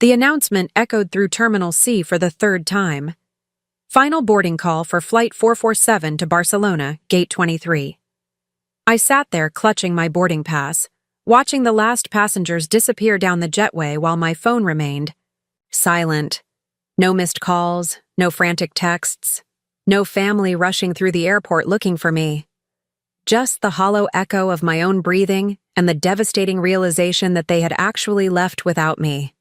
The announcement echoed through Terminal C for the third time. Final boarding call for Flight 447 to Barcelona, Gate 23. I sat there clutching my boarding pass, watching the last passengers disappear down the jetway while my phone remained silent. No missed calls, no frantic texts, no family rushing through the airport looking for me. Just the hollow echo of my own breathing and the devastating realization that they had actually left without me.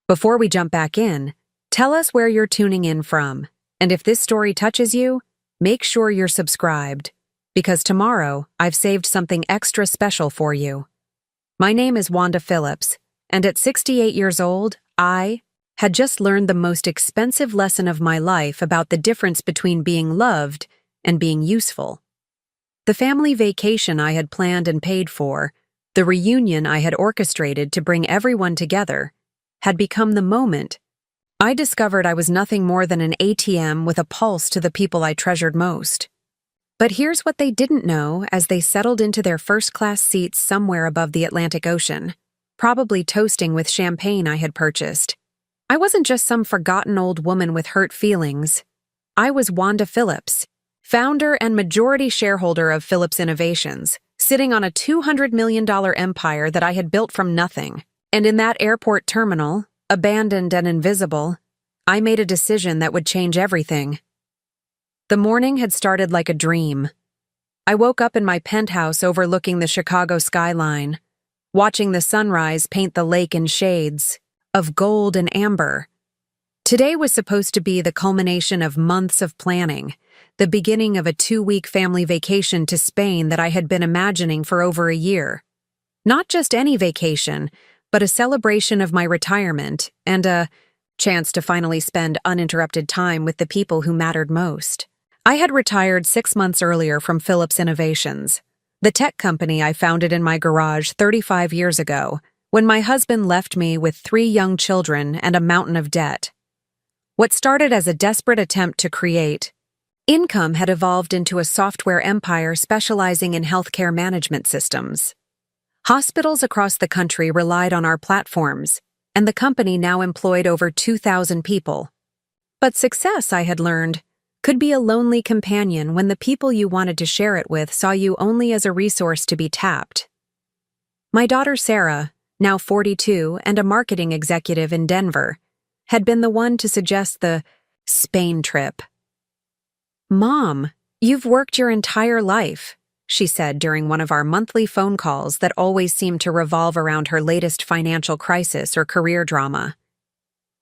Before we jump back in, tell us where you're tuning in from, and if this story touches you, make sure you're subscribed, because tomorrow I've saved something extra special for you. My name is Wanda Phillips, and at 68 years old, I had just learned the most expensive lesson of my life about the difference between being loved and being useful. The family vacation I had planned and paid for, the reunion I had orchestrated to bring everyone together, had become the moment I discovered I was nothing more than an ATM with a pulse to the people I treasured most. But here's what they didn't know as they settled into their first-class seats somewhere above the Atlantic Ocean, probably toasting with champagne I had purchased. I wasn't just some forgotten old woman with hurt feelings. I was Wanda Phillips, founder and majority shareholder of Phillips Innovations, sitting on a $200 million empire that I had built from nothing. And in that airport terminal, abandoned and invisible, I made a decision that would change everything. The morning had started like a dream. I woke up in my penthouse overlooking the Chicago skyline, watching the sunrise paint the lake in shades of gold and amber. Today was supposed to be the culmination of months of planning, the beginning of a 2-week family vacation to Spain that I had been imagining for over a year. Not just any vacation, but a celebration of my retirement and a chance to finally spend uninterrupted time with the people who mattered most. I had retired 6 months earlier from Phillips Innovations, the tech company I founded in my garage 35 years ago, when my husband left me with 3 young children and a mountain of debt. What started as a desperate attempt to create income had evolved into a software empire specializing in healthcare management systems. Hospitals across the country relied on our platforms, and the company now employed over 2,000 people. But success, I had learned, could be a lonely companion when the people you wanted to share it with saw you only as a resource to be tapped. My daughter Sarah, now 42 and a marketing executive in Denver, had been the one to suggest the Spain trip. "Mom, you've worked your entire life," she said during one of our monthly phone calls that always seemed to revolve around her latest financial crisis or career drama.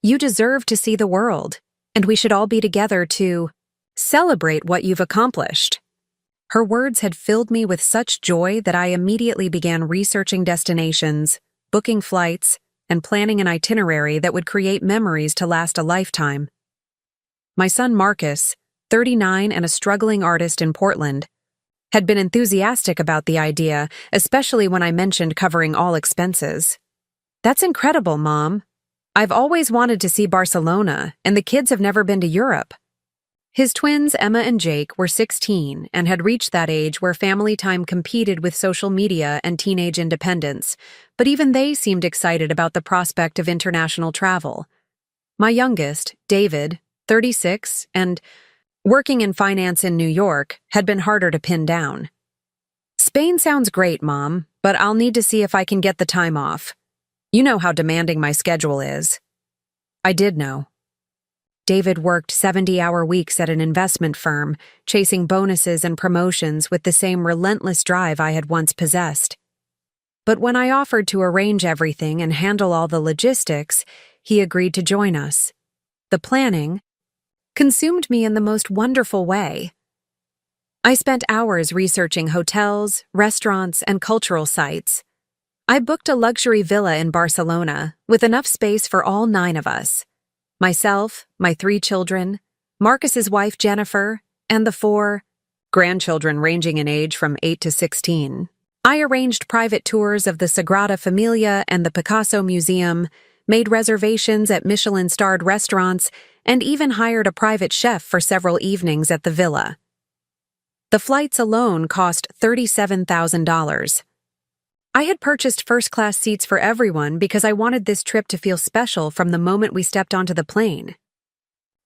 "You deserve to see the world, and we should all be together to celebrate what you've accomplished." Her words had filled me with such joy that I immediately began researching destinations, booking flights, and planning an itinerary that would create memories to last a lifetime. My son Marcus, 39 and a struggling artist in Portland, had been enthusiastic about the idea, especially when I mentioned covering all expenses. "That's incredible, Mom. I've always wanted to see Barcelona, and the kids have never been to Europe." His twins, Emma and Jake, were 16 and had reached that age where family time competed with social media and teenage independence, but even they seemed excited about the prospect of international travel. My youngest, David, 36, and working in finance in New York, had been harder to pin down. "Spain sounds great, Mom, but I'll need to see if I can get the time off. You know how demanding my schedule is." I did know. David worked 70-hour weeks at an investment firm, chasing bonuses and promotions with the same relentless drive I had once possessed. But when I offered to arrange everything and handle all the logistics, he agreed to join us. The planning consumed me in the most wonderful way. I spent hours researching hotels, restaurants, and cultural sites. I booked a luxury villa in Barcelona with enough space for all 9 of us. Myself, my 3 children, Marcus's wife Jennifer, and the 4 grandchildren ranging in age from 8 to 16. I arranged private tours of the Sagrada Familia and the Picasso Museum, made reservations at Michelin-starred restaurants, and even hired a private chef for several evenings at the villa. The flights alone cost $37,000. I had purchased first-class seats for everyone because I wanted this trip to feel special from the moment we stepped onto the plane.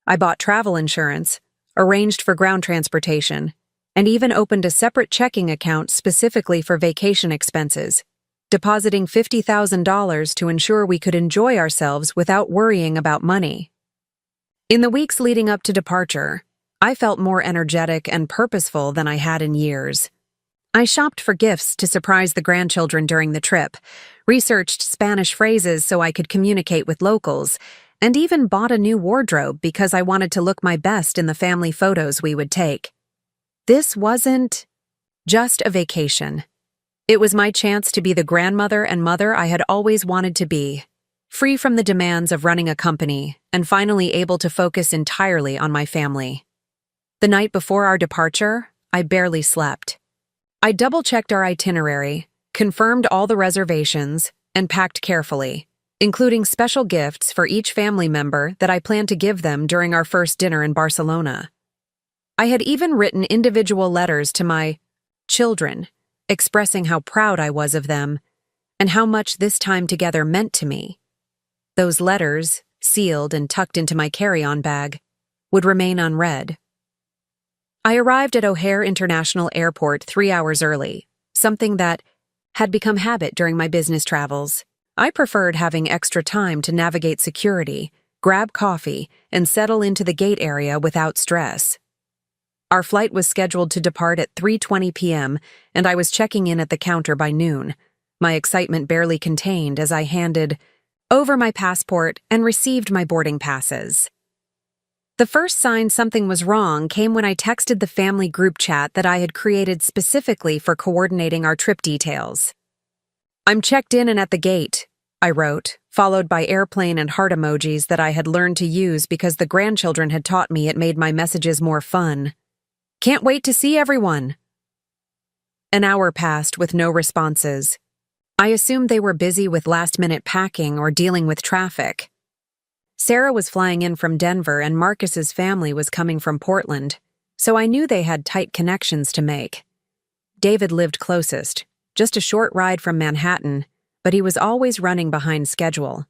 I bought travel insurance, arranged for ground transportation, and even opened a separate checking account specifically for vacation expenses, depositing $50,000 to ensure we could enjoy ourselves without worrying about money. In the weeks leading up to departure, I felt more energetic and purposeful than I had in years. I shopped for gifts to surprise the grandchildren during the trip, researched Spanish phrases so I could communicate with locals, and even bought a new wardrobe because I wanted to look my best in the family photos we would take. This wasn't just a vacation. It was my chance to be the grandmother and mother I had always wanted to be, free from the demands of running a company and finally able to focus entirely on my family. The night before our departure, I barely slept. I double-checked our itinerary, confirmed all the reservations, and packed carefully, including special gifts for each family member that I planned to give them during our first dinner in Barcelona. I had even written individual letters to my children, expressing how proud I was of them and how much this time together meant to me. Those letters, sealed and tucked into my carry-on bag, would remain unread. I arrived at O'Hare International Airport 3 hours early, something that had become habit during my business travels. I preferred having extra time to navigate security, grab coffee, and settle into the gate area without stress. Our flight was scheduled to depart at 3:20 p.m., and I was checking in at the counter by noon, my excitement barely contained as I handed over my passport and received my boarding passes. The first sign something was wrong came when I texted the family group chat that I had created specifically for coordinating our trip details. "I'm checked in and at the gate," I wrote, followed by airplane and heart emojis that I had learned to use because the grandchildren had taught me it made my messages more fun. "Can't wait to see everyone." An hour passed with no responses. I assumed they were busy with last-minute packing or dealing with traffic. Sarah was flying in from Denver and Marcus's family was coming from Portland, so I knew they had tight connections to make. David lived closest, just a short ride from Manhattan, but he was always running behind schedule.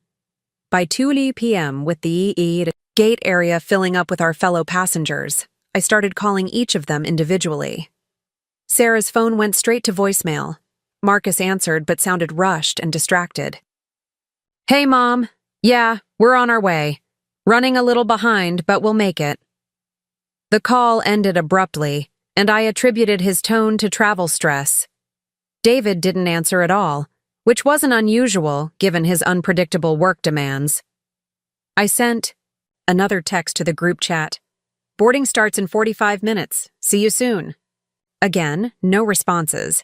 By 2 p.m., with the gate area filling up with our fellow passengers, I started calling each of them individually. Sarah's phone went straight to voicemail. Marcus answered but sounded rushed and distracted. "Hey, Mom. Yeah, we're on our way. Running a little behind, but we'll make it." The call ended abruptly, and I attributed his tone to travel stress. David didn't answer at all, which wasn't unusual given his unpredictable work demands. I sent another text to the group chat. "Boarding starts in 45 minutes. See you soon." Again, no responses,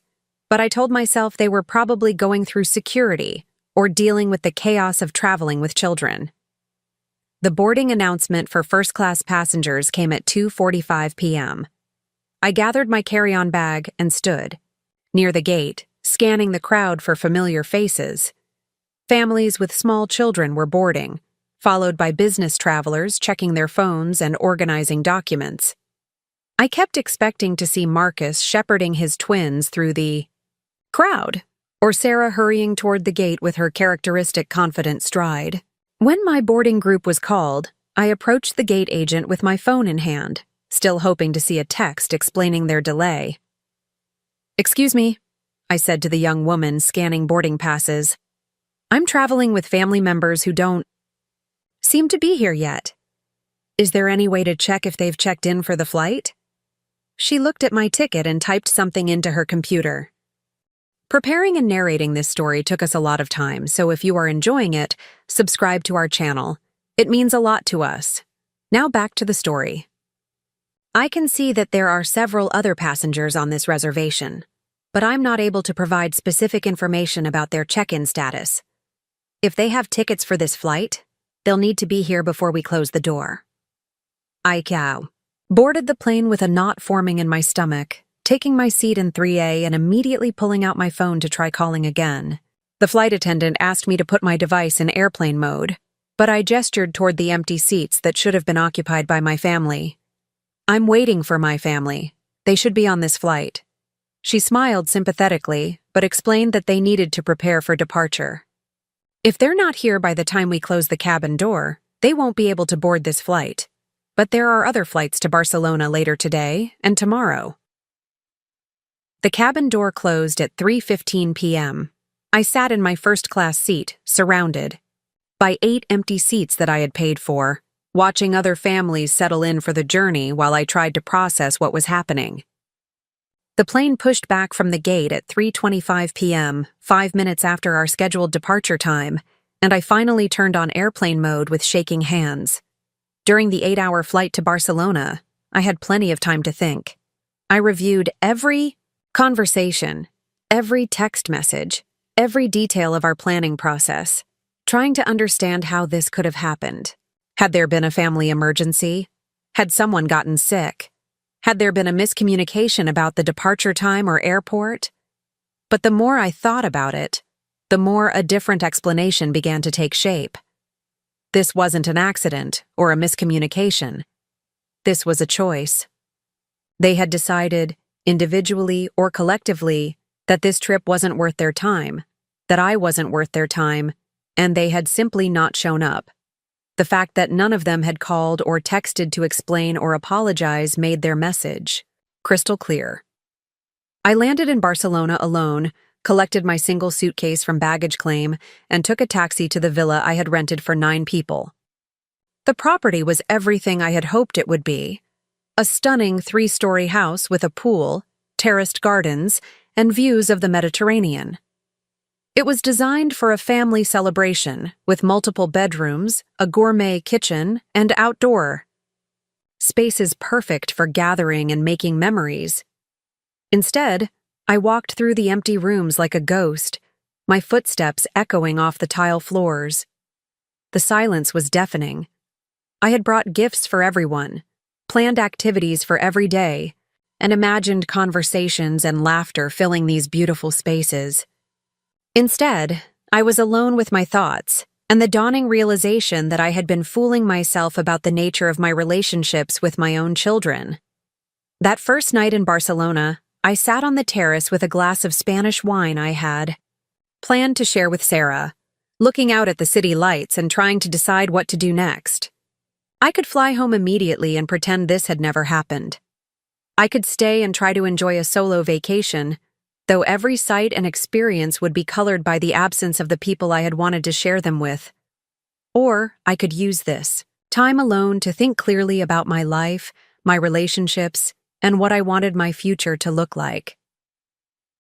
but I told myself they were probably going through security or dealing with the chaos of traveling with children. The boarding announcement for first-class passengers came at 2:45 p.m. I gathered my carry-on bag and stood, near the gate, scanning the crowd for familiar faces. Families with small children were boarding, followed by business travelers checking their phones and organizing documents. I kept expecting to see Marcus shepherding his twins through the crowd, or Sarah hurrying toward the gate with her characteristic confident stride. When my boarding group was called, I approached the gate agent with my phone in hand, still hoping to see a text explaining their delay. "Excuse me," I said to the young woman scanning boarding passes. "I'm traveling with family members who don't seem to be here yet. Is there any way to check if they've checked in for the flight?" She looked at my ticket and typed something into her computer. Preparing and narrating this story took us a lot of time, so if you are enjoying it, subscribe to our channel. It means a lot to us. Now back to the story. I can see that there are several other passengers on this reservation, but I'm not able to provide specific information about their check-in status. If they have tickets for this flight, they'll need to be here before we close the door. I boarded the plane with a knot forming in my stomach, taking my seat in 3A and immediately pulling out my phone to try calling again. The flight attendant asked me to put my device in airplane mode, but I gestured toward the empty seats that should have been occupied by my family. "I'm waiting for my family. They should be on this flight." She smiled sympathetically, but explained that they needed to prepare for departure. If they're not here by the time we close the cabin door, they won't be able to board this flight. But there are other flights to Barcelona later today and tomorrow. The cabin door closed at 3:15 p.m. I sat in my first-class seat, surrounded by 8 empty seats that I had paid for, watching other families settle in for the journey while I tried to process what was happening. The plane pushed back from the gate at 3:25 p.m., 5 minutes after our scheduled departure time, and I finally turned on airplane mode with shaking hands. During the 8-hour flight to Barcelona, I had plenty of time to think. I reviewed every conversation, every text message, every detail of our planning process, trying to understand how this could have happened. Had there been a family emergency? Had someone gotten sick? Had there been a miscommunication about the departure time or airport? But the more I thought about it, the more a different explanation began to take shape. This wasn't an accident or a miscommunication. This was a choice. They had decided, individually or collectively, that this trip wasn't worth their time, that I wasn't worth their time, and they had simply not shown up. The fact that none of them had called or texted to explain or apologize made their message crystal clear. I landed in Barcelona alone, collected my single suitcase from baggage claim, and took a taxi to the villa I had rented for 9 people. The property was everything I had hoped it would be. A stunning 3-story house with a pool, terraced gardens, and views of the Mediterranean. It was designed for a family celebration, with multiple bedrooms, a gourmet kitchen, and outdoor spaces perfect for gathering and making memories. Instead, I walked through the empty rooms like a ghost, my footsteps echoing off the tile floors. The silence was deafening. I had brought gifts for everyone, planned activities for every day, and imagined conversations and laughter filling these beautiful spaces. Instead, I was alone with my thoughts, and the dawning realization that I had been fooling myself about the nature of my relationships with my own children. That first night in Barcelona, I sat on the terrace with a glass of Spanish wine I had planned to share with Sarah, looking out at the city lights and trying to decide what to do next. I could fly home immediately and pretend this had never happened. I could stay and try to enjoy a solo vacation, though every sight and experience would be colored by the absence of the people I had wanted to share them with. Or I could use this time alone to think clearly about my life, my relationships, and what I wanted my future to look like.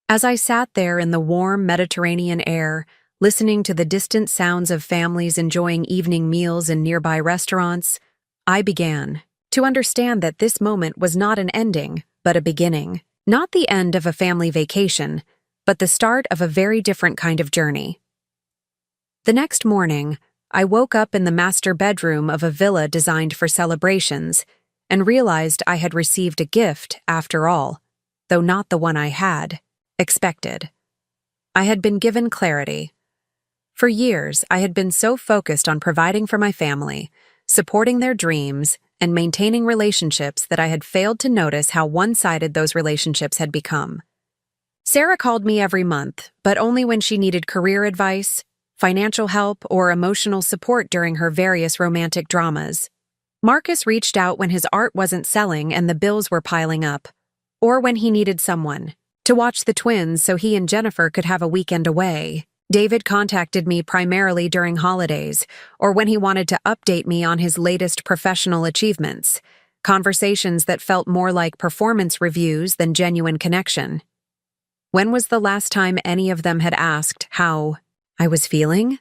As I sat there in the warm Mediterranean air, listening to the distant sounds of families enjoying evening meals in nearby restaurants, I began to understand that this moment was not an ending, but a beginning. Not the end of a family vacation, but the start of a very different kind of journey. The next morning, I woke up in the master bedroom of a villa designed for celebrations and realized I had received a gift after all, though not the one I had expected. I had been given clarity. For years, I had been so focused on providing for my family, supporting their dreams, and maintaining relationships that I had failed to notice how one-sided those relationships had become. Sarah called me every month, but only when she needed career advice, financial help, or emotional support during her various romantic dramas. Marcus reached out when his art wasn't selling and the bills were piling up, or when he needed someone to watch the twins so he and Jennifer could have a weekend away. David contacted me primarily during holidays, or when he wanted to update me on his latest professional achievements, conversations that felt more like performance reviews than genuine connection. When was the last time any of them had asked how I was feeling?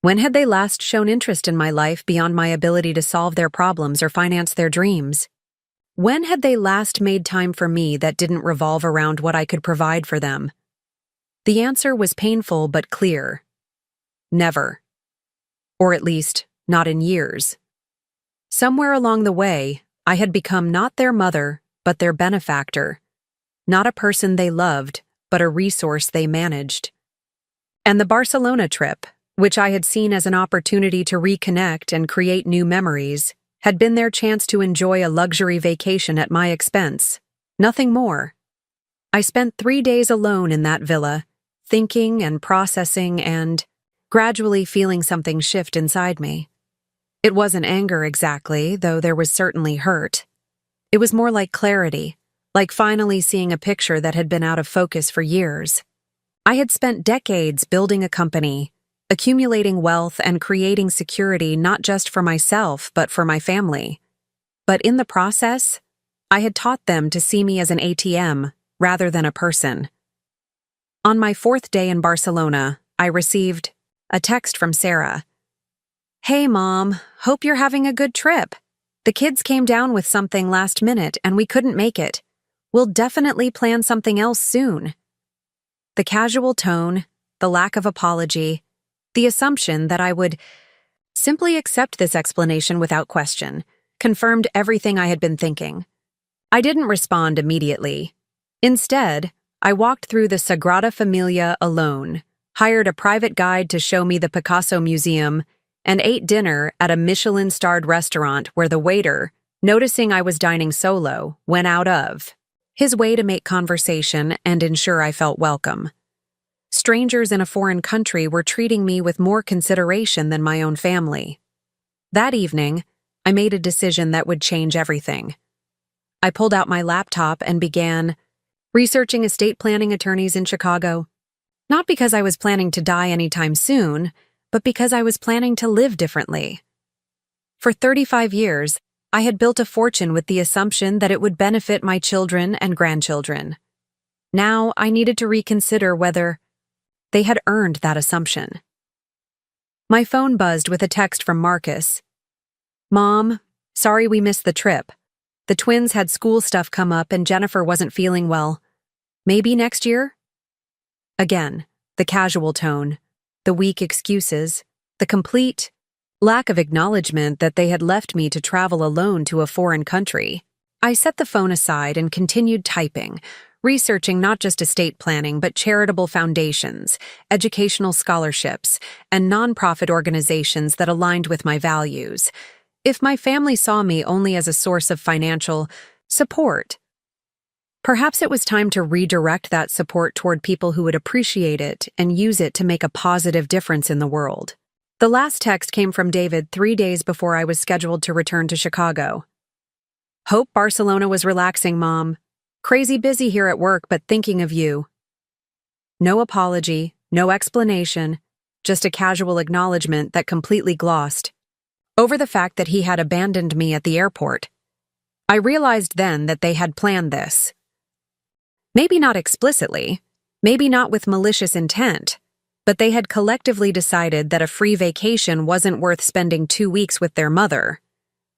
When had they last shown interest in my life beyond my ability to solve their problems or finance their dreams? When had they last made time for me that didn't revolve around what I could provide for them? The answer was painful but clear. Never. Or at least, not in years. Somewhere along the way, I had become not their mother, but their benefactor. Not a person they loved, but a resource they managed. And the Barcelona trip, which I had seen as an opportunity to reconnect and create new memories, had been their chance to enjoy a luxury vacation at my expense. Nothing more. I spent 3 days alone in that villa, thinking and processing and gradually feeling something shift inside me. It wasn't anger exactly, though there was certainly hurt. It was more like clarity, like finally seeing a picture that had been out of focus for years. I had spent decades building a company, accumulating wealth and creating security not just for myself but for my family. But in the process, I had taught them to see me as an ATM rather than a person. On my 4th day in Barcelona, I received a text from Sarah. "Hey, Mom, hope you're having a good trip. The kids came down with something last minute and we couldn't make it. We'll definitely plan something else soon." The casual tone, the lack of apology, the assumption that I would simply accept this explanation without question, confirmed everything I had been thinking. I didn't respond immediately. Instead, I walked through the Sagrada Familia alone, hired a private guide to show me the Picasso Museum, and ate dinner at a Michelin-starred restaurant where the waiter, noticing I was dining solo, went out of his way to make conversation and ensure I felt welcome. Strangers in a foreign country were treating me with more consideration than my own family. That evening, I made a decision that would change everything. I pulled out my laptop and began researching estate planning attorneys in Chicago. Not because I was planning to die anytime soon, but because I was planning to live differently. For 35 years, I had built a fortune with the assumption that it would benefit my children and grandchildren. Now I needed to reconsider whether they had earned that assumption. My phone buzzed with a text from Marcus. "Mom, sorry we missed the trip. The twins had school stuff come up and Jennifer wasn't feeling well. Maybe next year?" Again, the casual tone, the weak excuses, the complete lack of acknowledgement that they had left me to travel alone to a foreign country. I set the phone aside and continued typing, researching not just estate planning but charitable foundations, educational scholarships, and nonprofit organizations that aligned with my values. If my family saw me only as a source of financial support, perhaps it was time to redirect that support toward people who would appreciate it and use it to make a positive difference in the world. The last text came from David 3 days before I was scheduled to return to Chicago. "Hope Barcelona was relaxing, Mom. Crazy busy here at work, but thinking of you." No apology, no explanation, just a casual acknowledgement that completely glossed over the fact that he had abandoned me at the airport. I realized then that they had planned this. Maybe not explicitly, maybe not with malicious intent, but they had collectively decided that a free vacation wasn't worth spending 2 weeks with their mother.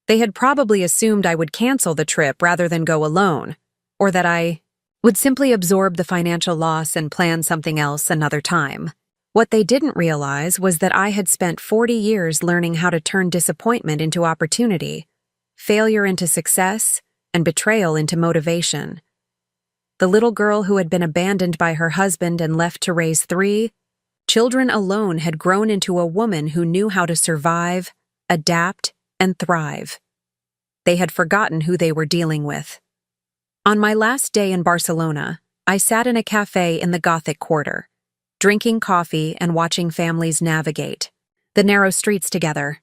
They had probably assumed I would cancel the trip rather than go alone, or that I would simply absorb the financial loss and plan something else another time. What they didn't realize was that I had spent 40 years learning how to turn disappointment into opportunity, failure into success, and betrayal into motivation. The little girl who had been abandoned by her husband and left to raise 3 children alone had grown into a woman who knew how to survive, adapt, and thrive. They had forgotten who they were dealing with. On my last day in Barcelona, I sat in a cafe in the Gothic Quarter, drinking coffee and watching families navigate the narrow streets together.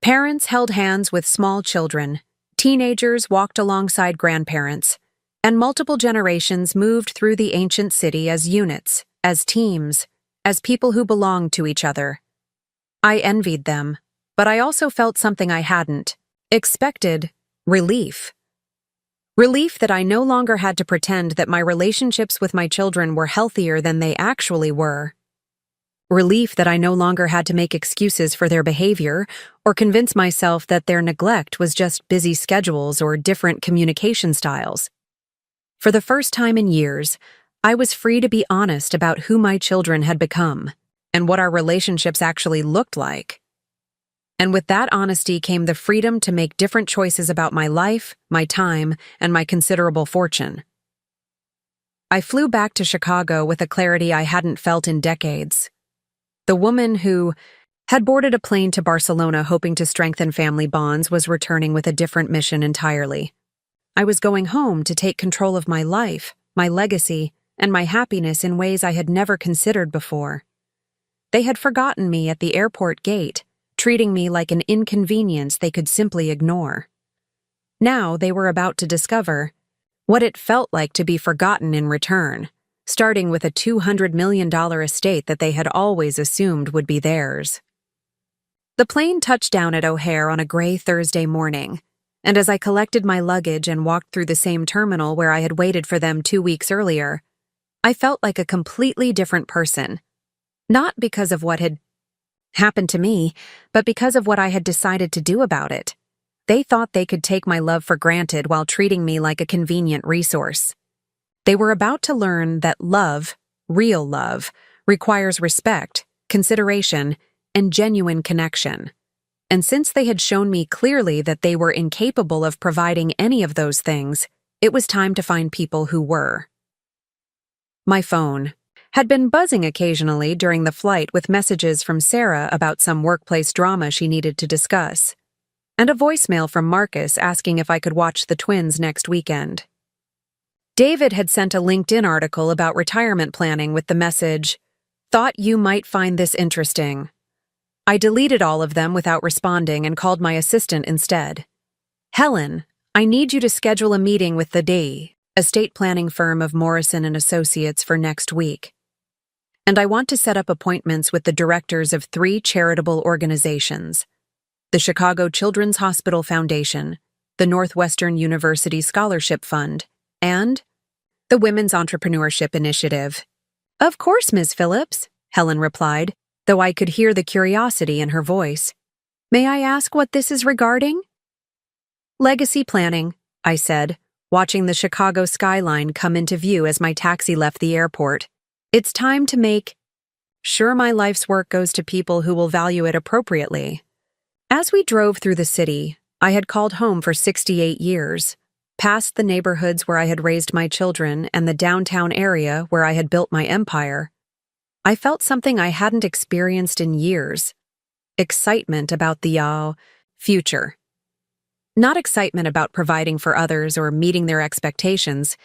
Parents held hands with small children, teenagers walked alongside grandparents, and multiple generations moved through the ancient city as units, as teams, as people who belonged to each other. I envied them, but I also felt something I hadn't expected: relief. Relief that I no longer had to pretend that my relationships with my children were healthier than they actually were. Relief that I no longer had to make excuses for their behavior or convince myself that their neglect was just busy schedules or different communication styles. For the first time in years, I was free to be honest about who my children had become and what our relationships actually looked like. And with that honesty came the freedom to make different choices about my life, my time, and my considerable fortune. I flew back to Chicago with a clarity I hadn't felt in decades. The woman who had boarded a plane to Barcelona hoping to strengthen family bonds was returning with a different mission entirely. I was going home to take control of my life, my legacy, and my happiness in ways I had never considered before. They had forgotten me at the airport gate, treating me like an inconvenience they could simply ignore. Now they were about to discover what it felt like to be forgotten in return, starting with a $200 million estate that they had always assumed would be theirs. The plane touched down at O'Hare on a gray Thursday morning, and as I collected my luggage and walked through the same terminal where I had waited for them 2 weeks earlier, I felt like a completely different person. Not because of what had happened to me, but because of what I had decided to do about it. They thought they could take my love for granted while treating me like a convenient resource. They were about to learn that love, real love, requires respect, consideration, and genuine connection. And since they had shown me clearly that they were incapable of providing any of those things, it was time to find people who were. My phone had been buzzing occasionally during the flight with messages from Sarah about some workplace drama she needed to discuss, and a voicemail from Marcus asking if I could watch the twins next weekend. David had sent a LinkedIn article about retirement planning with the message, "Thought you might find this interesting." I deleted all of them without responding and called my assistant instead. "Helen, I need you to schedule a meeting with the estate planning firm of Morrison and Associates for next week. And I want to set up appointments with the directors of 3 charitable organizations: the Chicago Children's Hospital Foundation, the Northwestern University Scholarship Fund, and the Women's Entrepreneurship Initiative." "Of course, Ms. Phillips," Helen replied, though I could hear the curiosity in her voice. "May I ask what this is regarding?" "Legacy planning," I said, watching the Chicago skyline come into view as my taxi left the airport. "It's time to make sure my life's work goes to people who will value it appropriately." As we drove through the city, I had called home for 68 years, past the neighborhoods where I had raised my children and the downtown area where I had built my empire. I felt something I hadn't experienced in years: excitement about the future. Not excitement about providing for others or meeting their expectations,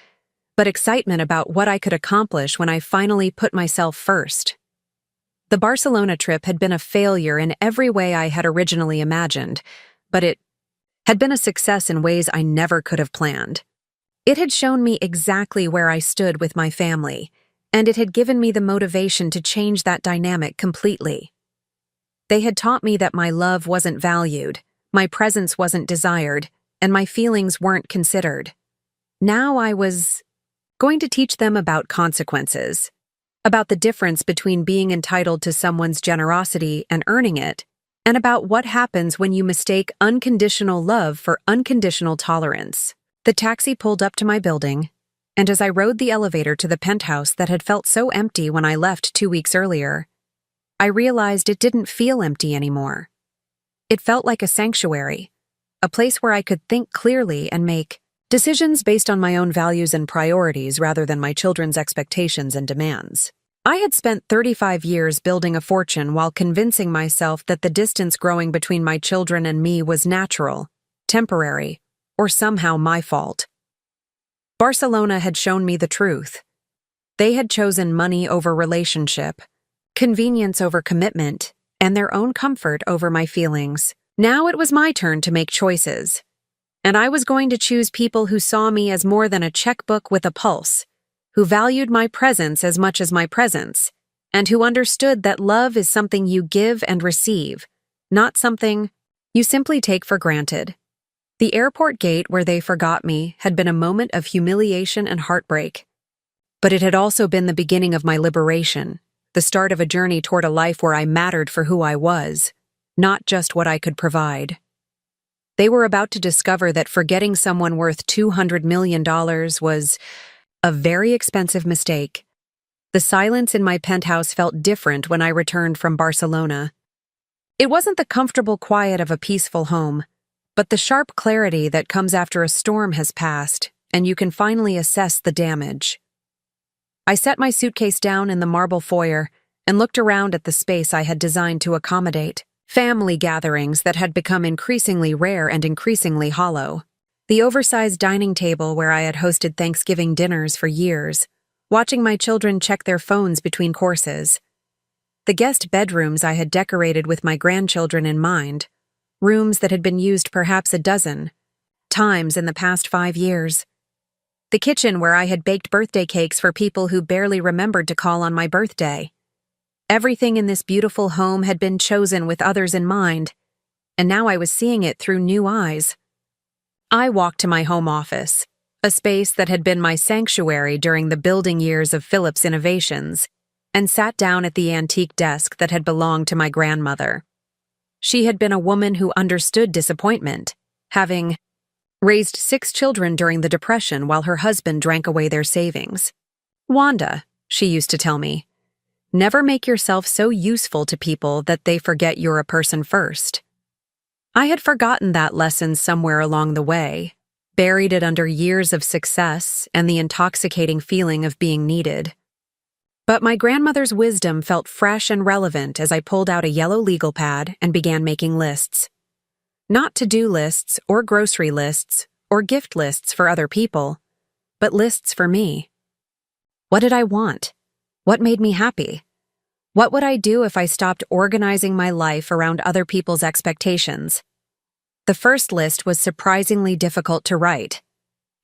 but excitement about what I could accomplish when I finally put myself first. The Barcelona trip had been a failure in every way I had originally imagined, but it had been a success in ways I never could have planned. It had shown me exactly where I stood with my family, and it had given me the motivation to change that dynamic completely. They had taught me that my love wasn't valued, my presence wasn't desired, and my feelings weren't considered. Now I was going to teach them about consequences, about the difference between being entitled to someone's generosity and earning it, and about what happens when you mistake unconditional love for unconditional tolerance. The taxi pulled up to my building, and as I rode the elevator to the penthouse that had felt so empty when I left 2 weeks earlier, I realized it didn't feel empty anymore. It felt like a sanctuary, a place where I could think clearly and make decisions based on my own values and priorities rather than my children's expectations and demands. I had spent 35 years building a fortune while convincing myself that the distance growing between my children and me was natural, temporary, or somehow my fault. Barcelona had shown me the truth. They had chosen money over relationship, convenience over commitment, and their own comfort over my feelings. Now it was my turn to make choices, and I was going to choose people who saw me as more than a checkbook with a pulse, who valued my presence as much as my presence, and who understood that love is something you give and receive, not something you simply take for granted. The airport gate where they forgot me had been a moment of humiliation and heartbreak, but it had also been the beginning of my liberation, the start of a journey toward a life where I mattered for who I was, not just what I could provide. They were about to discover that forgetting someone worth $200 million was a very expensive mistake. The silence in my penthouse felt different when I returned from Barcelona. It wasn't the comfortable quiet of a peaceful home, but the sharp clarity that comes after a storm has passed and you can finally assess the damage. I set my suitcase down in the marble foyer and looked around at the space I had designed to accommodate family gatherings that had become increasingly rare and increasingly hollow. The oversized dining table where I had hosted Thanksgiving dinners for years, watching my children check their phones between courses. The guest bedrooms I had decorated with my grandchildren in mind, rooms that had been used perhaps a dozen times in the past 5 years. The kitchen where I had baked birthday cakes for people who barely remembered to call on my birthday. Everything in this beautiful home had been chosen with others in mind, and now I was seeing it through new eyes. I walked to my home office, a space that had been my sanctuary during the building years of Phillips Innovations, and sat down at the antique desk that had belonged to my grandmother. She had been a woman who understood disappointment, having raised 6 children during the Depression while her husband drank away their savings. "Wanda," she used to tell me, "never make yourself so useful to people that they forget you're a person first." I had forgotten that lesson somewhere along the way, buried it under years of success and the intoxicating feeling of being needed. But my grandmother's wisdom felt fresh and relevant as I pulled out a yellow legal pad and began making lists. Not to-do lists or grocery lists or gift lists for other people, but lists for me. What did I want? What made me happy? What would I do if I stopped organizing my life around other people's expectations? The first list was surprisingly difficult to write.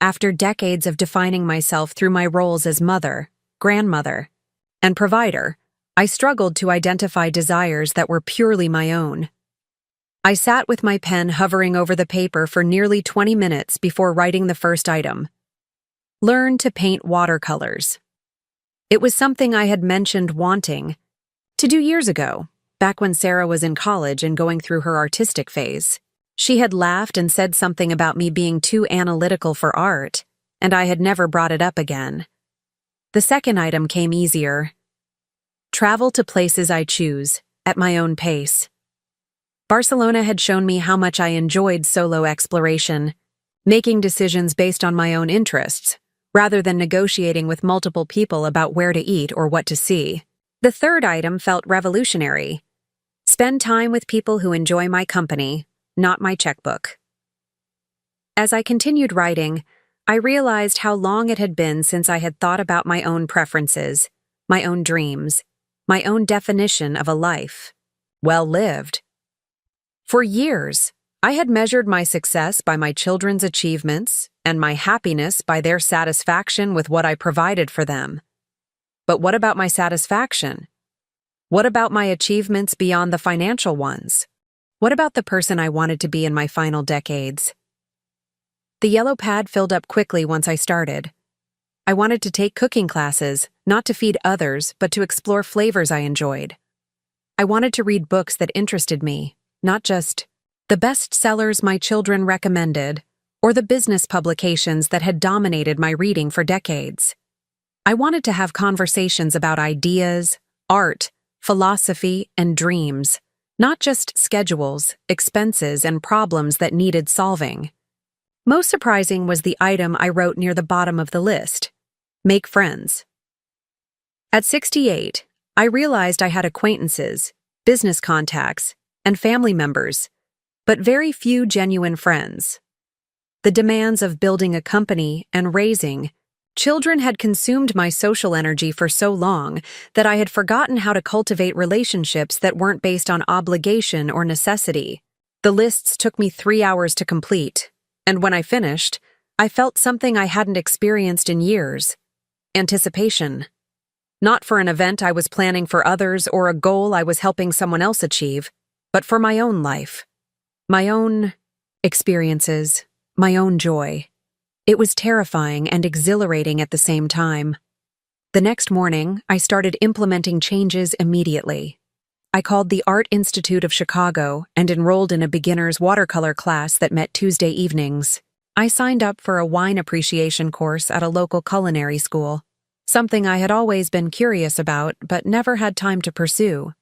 After decades of defining myself through my roles as mother, grandmother, and provider, I struggled to identify desires that were purely my own. I sat with my pen hovering over the paper for nearly 20 minutes before writing the first item. Learn to paint watercolors. It was something I had mentioned wanting to do years ago, back when Sarah was in college and going through her artistic phase. She had laughed and said something about me being too analytical for art, and I had never brought it up again. The second item came easier. Travel to places I choose, at my own pace. Barcelona had shown me how much I enjoyed solo exploration, making decisions based on my own interests, rather than negotiating with multiple people about where to eat or what to see. The third item felt revolutionary. Spend time with people who enjoy my company, not my checkbook. As I continued writing, I realized how long it had been since I had thought about my own preferences, my own dreams, my own definition of a life well lived. For years, I had measured my success by my children's achievements and my happiness by their satisfaction with what I provided for them. But what about my satisfaction? What about my achievements beyond the financial ones? What about the person I wanted to be in my final decades? The yellow pad filled up quickly once I started. I wanted to take cooking classes, not to feed others, but to explore flavors I enjoyed. I wanted to read books that interested me, not just the bestsellers my children recommended or the business publications that had dominated my reading for decades. I wanted to have conversations about ideas, art, philosophy, and dreams, not just schedules, expenses, and problems that needed solving. Most surprising was the item I wrote near the bottom of the list: make friends. At 68, I realized I had acquaintances, business contacts, and family members, but very few genuine friends. The demands of building a company and raising children had consumed my social energy for so long that I had forgotten how to cultivate relationships that weren't based on obligation or necessity. The lists took me 3 hours to complete, and when I finished, I felt something I hadn't experienced in years: anticipation. Not for an event I was planning for others or a goal I was helping someone else achieve, but for my own life, my own experiences, my own joy. It was terrifying and exhilarating at the same time. The next morning, I started implementing changes immediately. I called the Art Institute of Chicago and enrolled in a beginner's watercolor class that met Tuesday evenings. I signed up for a wine appreciation course at a local culinary school, something I had always been curious about but never had time to pursue.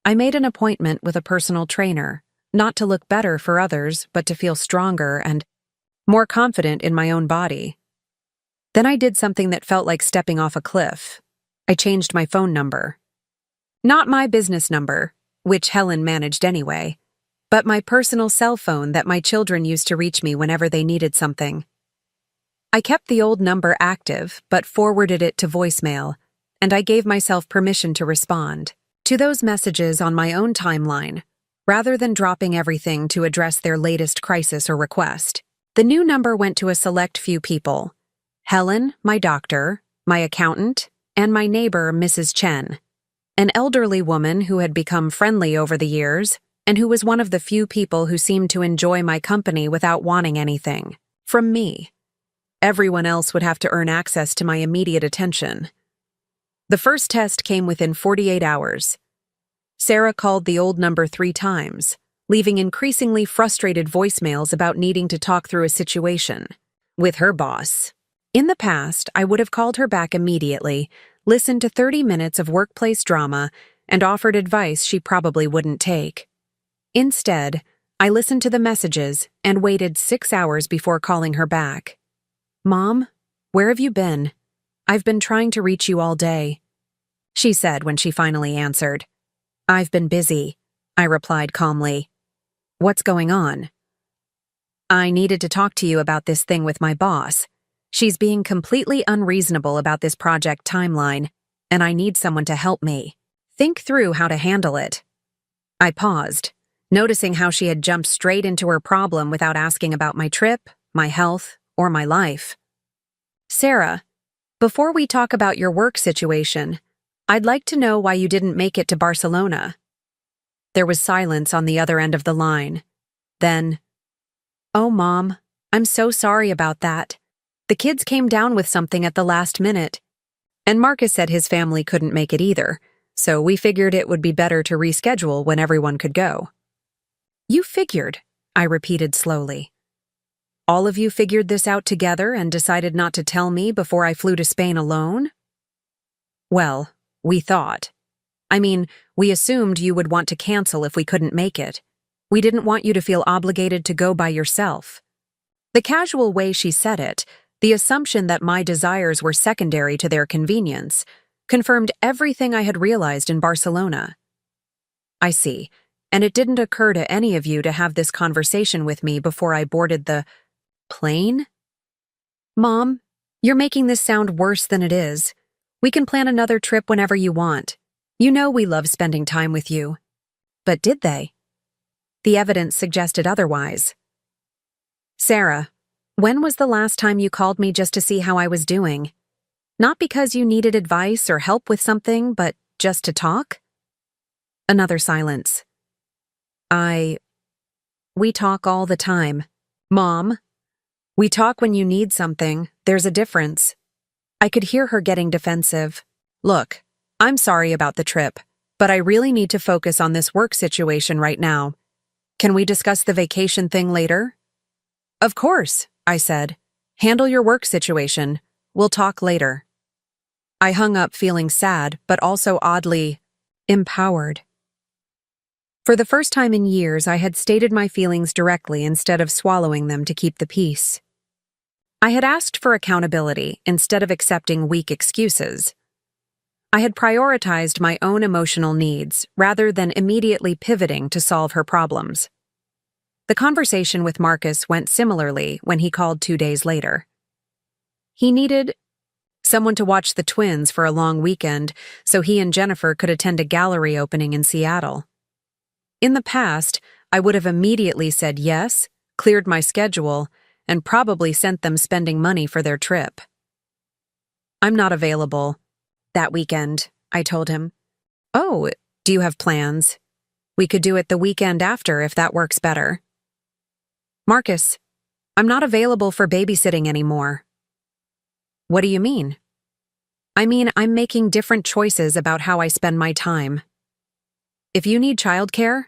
I made an appointment with a personal trainer, not to look better for others, but to feel stronger and more confident in my own body. Then I did something that felt like stepping off a cliff. I changed my phone number. Not my business number, which Helen managed anyway, but my personal cell phone that my children used to reach me whenever they needed something. I kept the old number active, but forwarded it to voicemail, and I gave myself permission to respond to those messages on my own timeline, rather than dropping everything to address their latest crisis or request. The new number went to a select few people: Helen, my doctor, my accountant, and my neighbor, Mrs. Chen, an elderly woman who had become friendly over the years and who was one of the few people who seemed to enjoy my company without wanting anything from me. Everyone else would have to earn access to my immediate attention. The first test came within 48 hours. Sarah called the old number 3 times, leaving increasingly frustrated voicemails about needing to talk through a situation with her boss. In the past, I would have called her back immediately, listened to 30 minutes of workplace drama, and offered advice she probably wouldn't take. Instead, I listened to the messages and waited 6 hours before calling her back. "Mom, where have you been? I've been trying to reach you all day," she said when she finally answered. "I've been busy," I replied calmly. "What's going on?" "I needed to talk to you about this thing with my boss. She's being completely unreasonable about this project timeline, and I need someone to help me think through how to handle it." I paused, noticing how she had jumped straight into her problem without asking about my trip, my health, or my life. "Sarah, before we talk about your work situation, I'd like to know why you didn't make it to Barcelona." There was silence on the other end of the line. Then, "Oh, Mom, I'm so sorry about that. The kids came down with something at the last minute, and Marcus said his family couldn't make it either, so we figured it would be better to reschedule when everyone could go." "You figured," I repeated slowly. "All of you figured this out together and decided not to tell me before I flew to Spain alone?" "Well, we thought. I mean, we assumed you would want to cancel if we couldn't make it. We didn't want you to feel obligated to go by yourself." The casual way she said it, the assumption that my desires were secondary to their convenience, confirmed everything I had realized in Barcelona. "I see, and it didn't occur to any of you to have this conversation with me before I boarded the plane?" "Mom, you're making this sound worse than it is. We can plan another trip whenever you want. You know we love spending time with you." But did they? The evidence suggested otherwise. "Sarah, when was the last time you called me just to see how I was doing? Not because you needed advice or help with something, but just to talk?" Another silence. We talk all the time, Mom. We talk when you need something. There's a difference." I could hear her getting defensive. "Look, I'm sorry about the trip, but I really need to focus on this work situation right now. Can we discuss the vacation thing later?" "Of course," I said. "Handle your work situation. We'll talk later." I hung up feeling sad, but also oddly empowered. For the first time in years, I had stated my feelings directly instead of swallowing them to keep the peace. I had asked for accountability instead of accepting weak excuses. I had prioritized my own emotional needs rather than immediately pivoting to solve her problems. The conversation with Marcus went similarly when he called 2 days later. He needed someone to watch the twins for a long weekend so he and Jennifer could attend a gallery opening in Seattle. In the past, I would have immediately said yes, cleared my schedule, and probably sent them spending money for their trip. "I'm not available that weekend," I told him. "Oh, do you have plans? We could do it the weekend after if that works better." "Marcus, I'm not available for babysitting anymore." "What do you mean?" "I mean, I'm making different choices about how I spend my time. If you need childcare,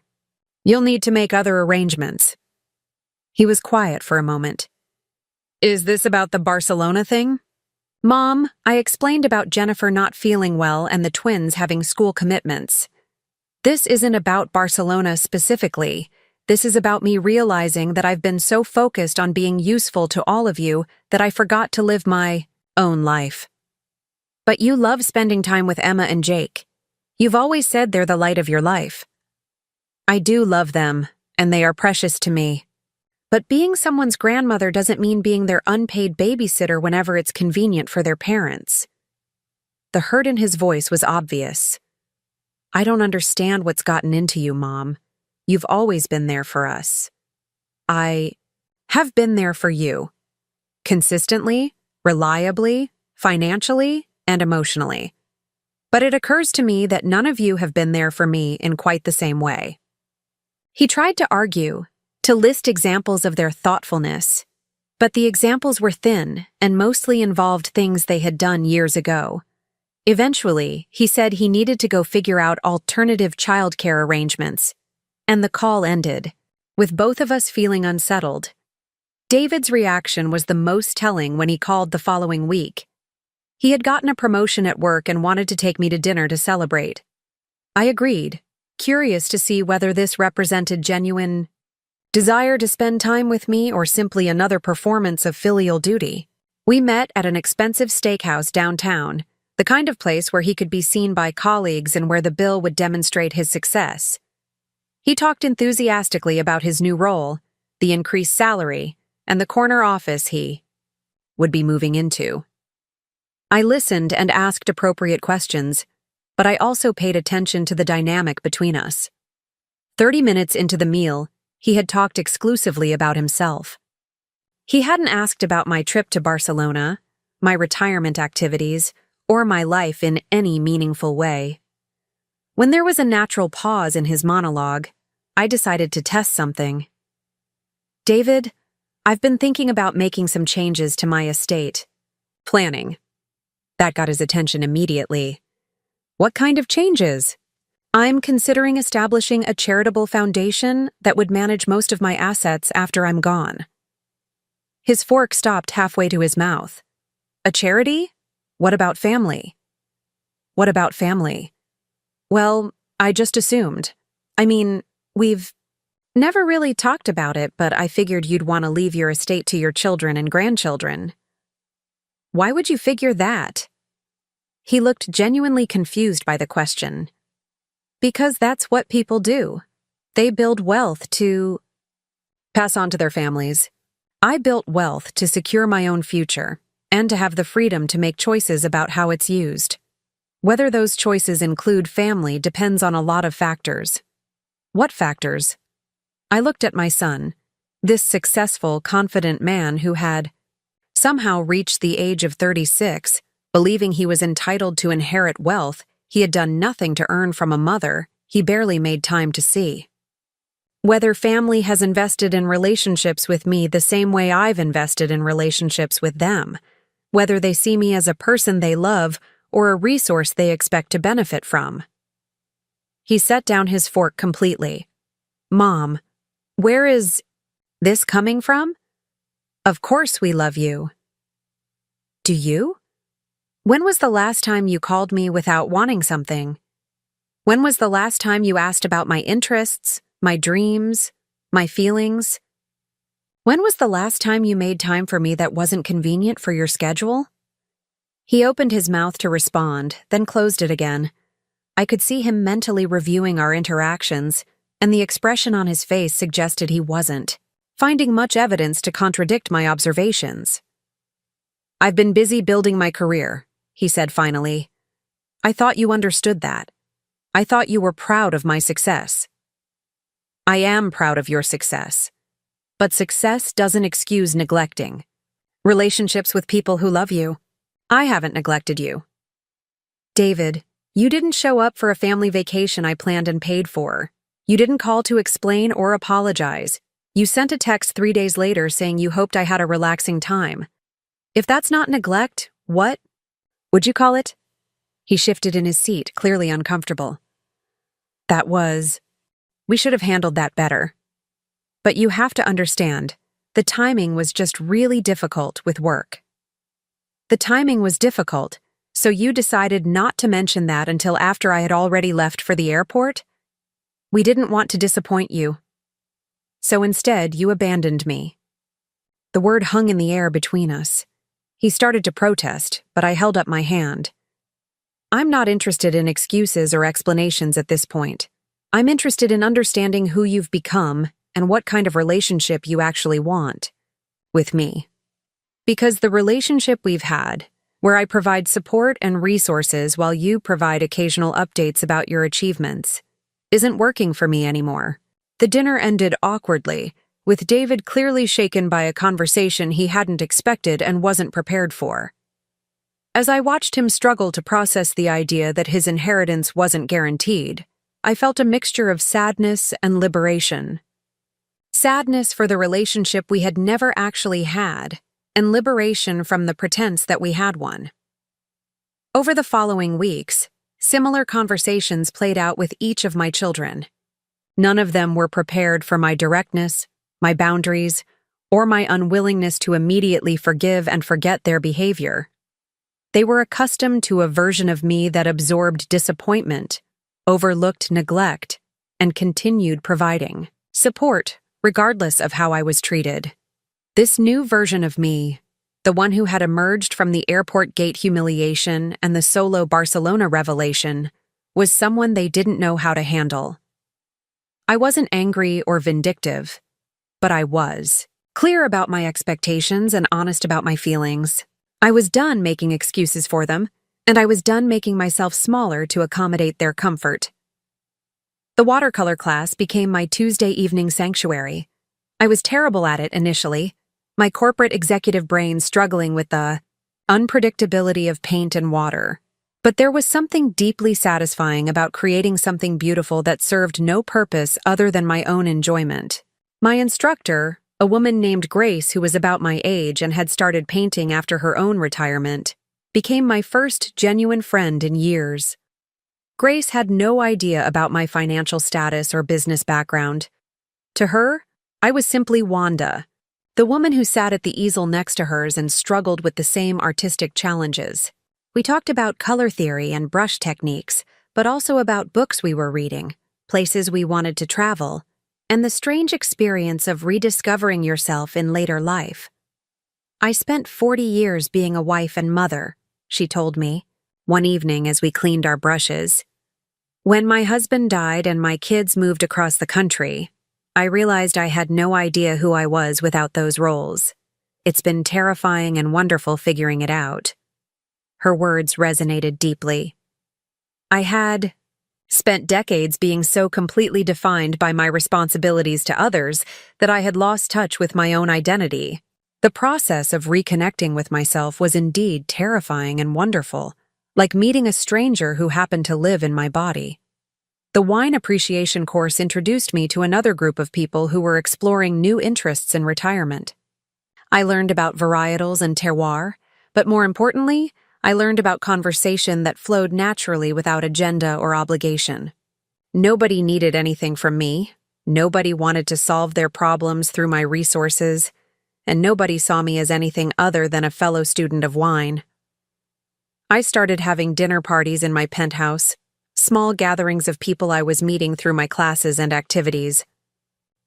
you'll need to make other arrangements." He was quiet for a moment. "Is this about the Barcelona thing?" "Mom, I explained about Jennifer not feeling well and the twins having school commitments. This isn't about Barcelona specifically. This is about me realizing that I've been so focused on being useful to all of you that I forgot to live my own life." "But you love spending time with Emma and Jake. You've always said they're the light of your life." "I do love them, and they are precious to me. But being someone's grandmother doesn't mean being their unpaid babysitter whenever it's convenient for their parents. The hurt in his voice was obvious. I don't understand what's gotten into you, Mom. You've always been there for us. I have been there for you. Consistently, reliably, financially, and emotionally. But it occurs to me that none of you have been there for me in quite the same way. He tried to argue, to list examples of their thoughtfulness, but the examples were thin and mostly involved things they had done years ago. Eventually, he said he needed to go figure out alternative childcare arrangements, and the call ended, with both of us feeling unsettled. David's reaction was the most telling when he called the following week. He had gotten a promotion at work and wanted to take me to dinner to celebrate. I agreed, curious to see whether this represented genuine desire to spend time with me or simply another performance of filial duty. We met at an expensive steakhouse downtown, the kind of place where he could be seen by colleagues and where the bill would demonstrate his success. He talked enthusiastically about his new role, the increased salary, and the corner office he would be moving into. I listened and asked appropriate questions, but I also paid attention to the dynamic between us. 30 minutes into the meal, he had talked exclusively about himself. He hadn't asked about my trip to Barcelona, my retirement activities, or my life in any meaningful way. When there was a natural pause in his monologue, I decided to test something. David, I've been thinking about making some changes to my estate. Planning. That got his attention immediately. What kind of changes? I'm considering establishing a charitable foundation that would manage most of my assets after I'm gone. His fork stopped halfway to his mouth. A charity? What about family? What about family? Well, I just assumed. I mean, we've never really talked about it, but I figured you'd want to leave your estate to your children and grandchildren. Why would you figure that? He looked genuinely confused by the question. Because that's what people do. They build wealth to pass on to their families. I built wealth to secure my own future and to have the freedom to make choices about how it's used. Whether those choices include family depends on a lot of factors. What factors? I looked at my son, this successful, confident man who had somehow reached the age of 36, believing he was entitled to inherit wealth he had done nothing to earn from a mother he barely made time to see. Whether family has invested in relationships with me the same way I've invested in relationships with them. Whether they see me as a person they love or a resource they expect to benefit from. He set down his fork completely. Mom, where is this coming from? Of course we love you. Do you? When was the last time you called me without wanting something? When was the last time you asked about my interests, my dreams, my feelings? When was the last time you made time for me that wasn't convenient for your schedule? He opened his mouth to respond, then closed it again. I could see him mentally reviewing our interactions, and the expression on his face suggested he wasn't, finding much evidence to contradict my observations. I've been busy building my career, he said finally. I thought you understood that. I thought you were proud of my success. I am proud of your success. But success doesn't excuse neglecting. Relationships with people who love you. I haven't neglected you. David, you didn't show up for a family vacation I planned and paid for. You didn't call to explain or apologize. You sent a text 3 days later saying you hoped I had a relaxing time. If that's not neglect, what would you call it? He shifted in his seat, clearly uncomfortable. We should have handled that better. But you have to understand, the timing was just really difficult with work. The timing was difficult, so you decided not to mention that until after I had already left for the airport? We didn't want to disappoint you. So instead, you abandoned me. The word hung in the air between us. He started to protest, but I held up my hand. I'm not interested in excuses or explanations at this point. I'm interested in understanding who you've become and what kind of relationship you actually want with me. Because the relationship we've had, where I provide support and resources while you provide occasional updates about your achievements, isn't working for me anymore. The dinner ended awkwardly, with David clearly shaken by a conversation he hadn't expected and wasn't prepared for. As I watched him struggle to process the idea that his inheritance wasn't guaranteed, I felt a mixture of sadness and liberation. Sadness for the relationship we had never actually had, and liberation from the pretense that we had one. Over the following weeks, similar conversations played out with each of my children. None of them were prepared for my directness, my boundaries, or my unwillingness to immediately forgive and forget their behavior. They were accustomed to a version of me that absorbed disappointment, overlooked neglect, and continued providing support, regardless of how I was treated. This new version of me, the one who had emerged from the airport gate humiliation and the solo Barcelona revelation, was someone they didn't know how to handle. I wasn't angry or vindictive, but I was clear about my expectations and honest about my feelings. I was done making excuses for them, and I was done making myself smaller to accommodate their comfort. The watercolor class became my Tuesday evening sanctuary. I was terrible at it initially, my corporate executive brain struggling with the unpredictability of paint and water. But there was something deeply satisfying about creating something beautiful that served no purpose other than my own enjoyment. My instructor, a woman named Grace who was about my age and had started painting after her own retirement, became my first genuine friend in years. Grace had no idea about my financial status or business background. To her, I was simply Wanda, the woman who sat at the easel next to hers and struggled with the same artistic challenges. We talked about color theory and brush techniques, but also about books we were reading, places we wanted to travel, and the strange experience of rediscovering yourself in later life. I spent 40 years being a wife and mother, she told me, one evening as we cleaned our brushes. When my husband died and my kids moved across the country, I realized I had no idea who I was without those roles. It's been terrifying and wonderful figuring it out. Her words resonated deeply. I had spent decades being so completely defined by my responsibilities to others that I had lost touch with my own identity. The process of reconnecting with myself was indeed terrifying and wonderful, like meeting a stranger who happened to live in my body. The wine appreciation course introduced me to another group of people who were exploring new interests in retirement. I learned about varietals and terroir, but more importantly, I learned about conversation that flowed naturally without agenda or obligation. Nobody needed anything from me, nobody wanted to solve their problems through my resources, and nobody saw me as anything other than a fellow student of wine. I started having dinner parties in my penthouse, small gatherings of people I was meeting through my classes and activities.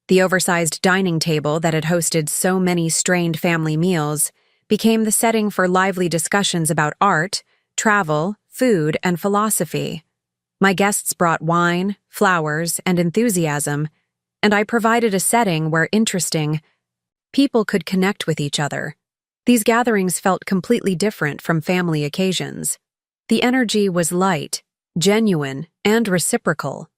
The oversized dining table that had hosted so many strained family meals became the setting for lively discussions about art, travel, food, and philosophy. My guests brought wine, flowers, and enthusiasm, and I provided a setting where interesting people could connect with each other. These gatherings felt completely different from family occasions. The energy was light, genuine, and reciprocal.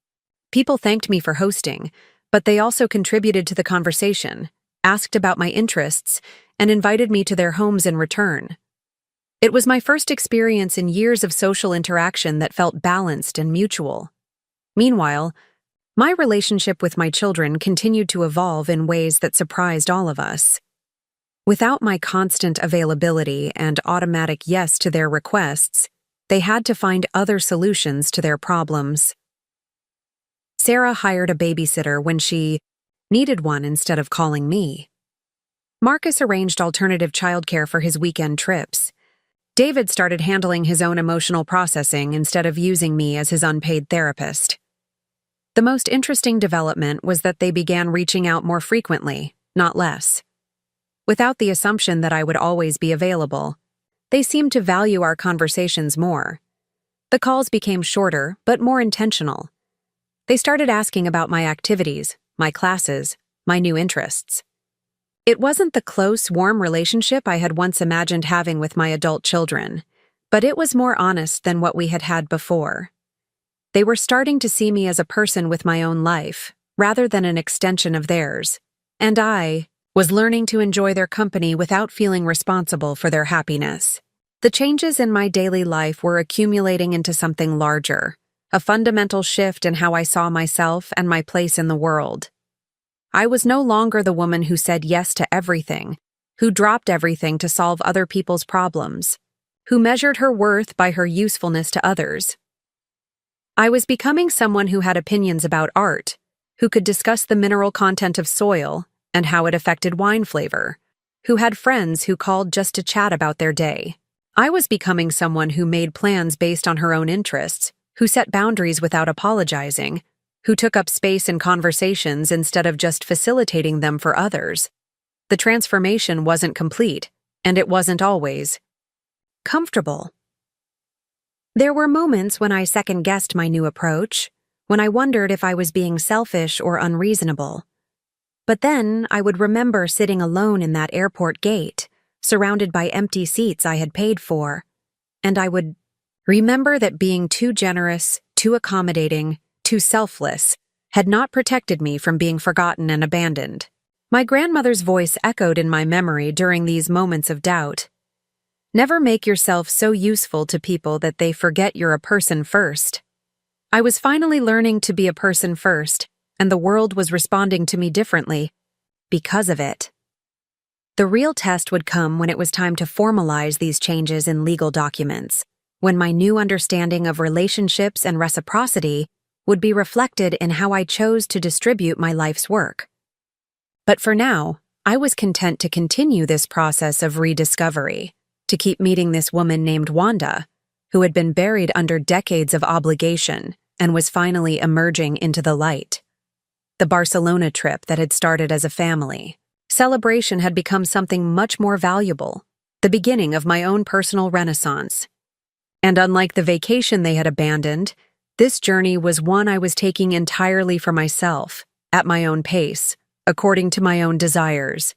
People thanked me for hosting, but they also contributed to the conversation, asked about my interests, and invited me to their homes in return. It was my first experience in years of social interaction that felt balanced and mutual. Meanwhile, my relationship with my children continued to evolve in ways that surprised all of us. Without my constant availability and automatic yes to their requests, they had to find other solutions to their problems. Sarah hired a babysitter when she needed one instead of calling me. Marcus arranged alternative childcare for his weekend trips. David started handling his own emotional processing instead of using me as his unpaid therapist. The most interesting development was that they began reaching out more frequently, not less. Without the assumption that I would always be available, they seemed to value our conversations more. The calls became shorter, but more intentional. They started asking about my activities, my classes, my new interests. It wasn't the close, warm relationship I had once imagined having with my adult children, but it was more honest than what we had had before. They were starting to see me as a person with my own life, rather than an extension of theirs, and I was learning to enjoy their company without feeling responsible for their happiness. The changes in my daily life were accumulating into something larger, a fundamental shift in how I saw myself and my place in the world. I was no longer the woman who said yes to everything, who dropped everything to solve other people's problems, who measured her worth by her usefulness to others. I was becoming someone who had opinions about art, who could discuss the mineral content of soil and how it affected wine flavor, who had friends who called just to chat about their day. I was becoming someone who made plans based on her own interests, who set boundaries without apologizing, who took up space in conversations instead of just facilitating them for others. The transformation wasn't complete, and it wasn't always comfortable. There were moments when I second-guessed my new approach, when I wondered if I was being selfish or unreasonable. But then I would remember sitting alone in that airport gate, surrounded by empty seats I had paid for, and I would remember that being too generous, too accommodating, too selfless had not protected me from being forgotten and abandoned. My grandmother's voice echoed in my memory during these moments of doubt. Never make yourself so useful to people that they forget you're a person first. I was finally learning to be a person first, and the world was responding to me differently because of it. The real test would come when it was time to formalize these changes in legal documents, when my new understanding of relationships and reciprocity would be reflected in how I chose to distribute my life's work. But for now, I was content to continue this process of rediscovery, to keep meeting this woman named Wanda, who had been buried under decades of obligation and was finally emerging into the light. The Barcelona trip that had started as a family celebration had become something much more valuable, the beginning of my own personal renaissance. And unlike the vacation they had abandoned, this journey was one I was taking entirely for myself, at my own pace, according to my own desires.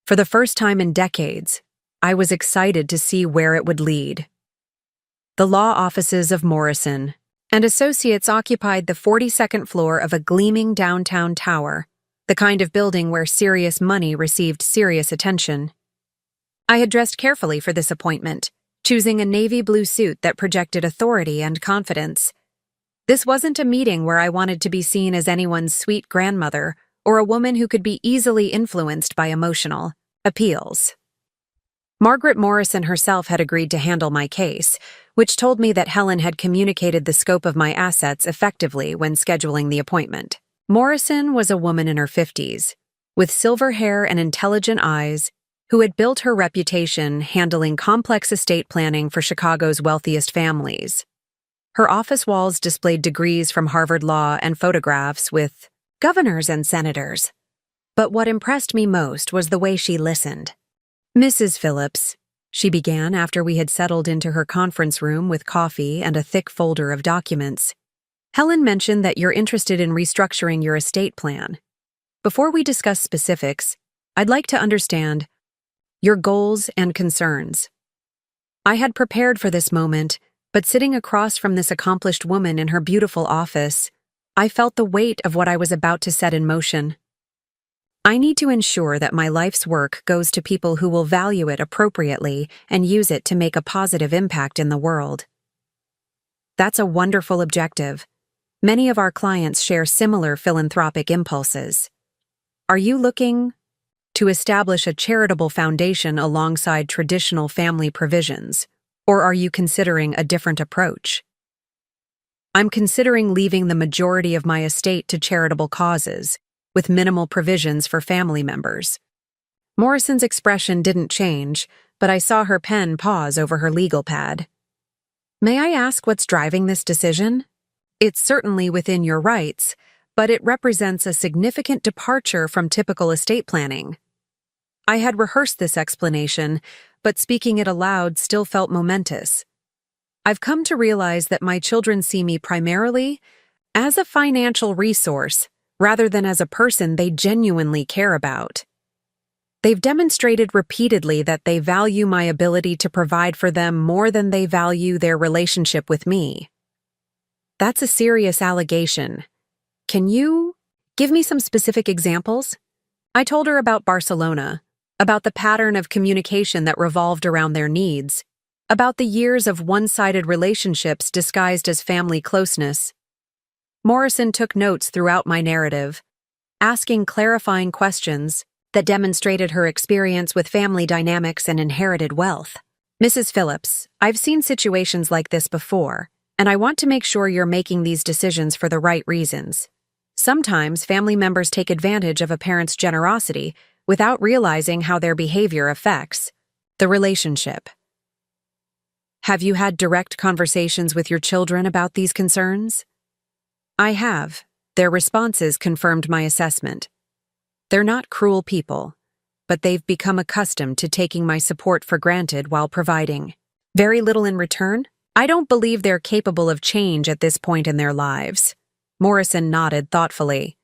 For the first time in decades, I was excited to see where it would lead. The law offices of Morrison and Associates occupied the 42nd floor of a gleaming downtown tower, the kind of building where serious money received serious attention. I had dressed carefully for this appointment, choosing a navy blue suit that projected authority and confidence. This wasn't a meeting where I wanted to be seen as anyone's sweet grandmother or a woman who could be easily influenced by emotional appeals. Margaret Morrison herself had agreed to handle my case, which told me that Helen had communicated the scope of my assets effectively when scheduling the appointment. Morrison was a woman in her 50s, with silver hair and intelligent eyes, who had built her reputation handling complex estate planning for Chicago's wealthiest families. Her office walls displayed degrees from Harvard Law and photographs with governors and senators. But what impressed me most was the way she listened. "Mrs. Phillips," she began after we had settled into her conference room with coffee and a thick folder of documents. "Helen mentioned that you're interested in restructuring your estate plan. Before we discuss specifics, I'd like to understand your goals and concerns." I had prepared for this moment, but sitting across from this accomplished woman in her beautiful office, I felt the weight of what I was about to set in motion. I need to ensure that my life's work goes to people who will value it appropriately and use it to make a positive impact in the world. That's a wonderful objective. Many of our clients share similar philanthropic impulses. Are you looking to establish a charitable foundation alongside traditional family provisions, or are you considering a different approach? I'm considering leaving the majority of my estate to charitable causes, with minimal provisions for family members. Morrison's expression didn't change, but I saw her pen pause over her legal pad. "May I ask what's driving this decision? It's certainly within your rights, but it represents a significant departure from typical estate planning." I had rehearsed this explanation, but speaking it aloud still felt momentous. I've come to realize that my children see me primarily as a financial resource rather than as a person they genuinely care about. They've demonstrated repeatedly that they value my ability to provide for them more than they value their relationship with me. That's a serious allegation. Can you give me some specific examples? I told her about Barcelona, about the pattern of communication that revolved around their needs, about the years of one-sided relationships disguised as family closeness. Morrison took notes throughout my narrative, asking clarifying questions that demonstrated her experience with family dynamics and inherited wealth. Mrs. Phillips, I've seen situations like this before, and I want to make sure you're making these decisions for the right reasons. Sometimes family members take advantage of a parent's generosity without realizing how their behavior affects the relationship. Have you had direct conversations with your children about these concerns? I have. Their responses confirmed my assessment. They're not cruel people, but they've become accustomed to taking my support for granted while providing very little in return. I don't believe they're capable of change at this point in their lives. Morrison nodded thoughtfully.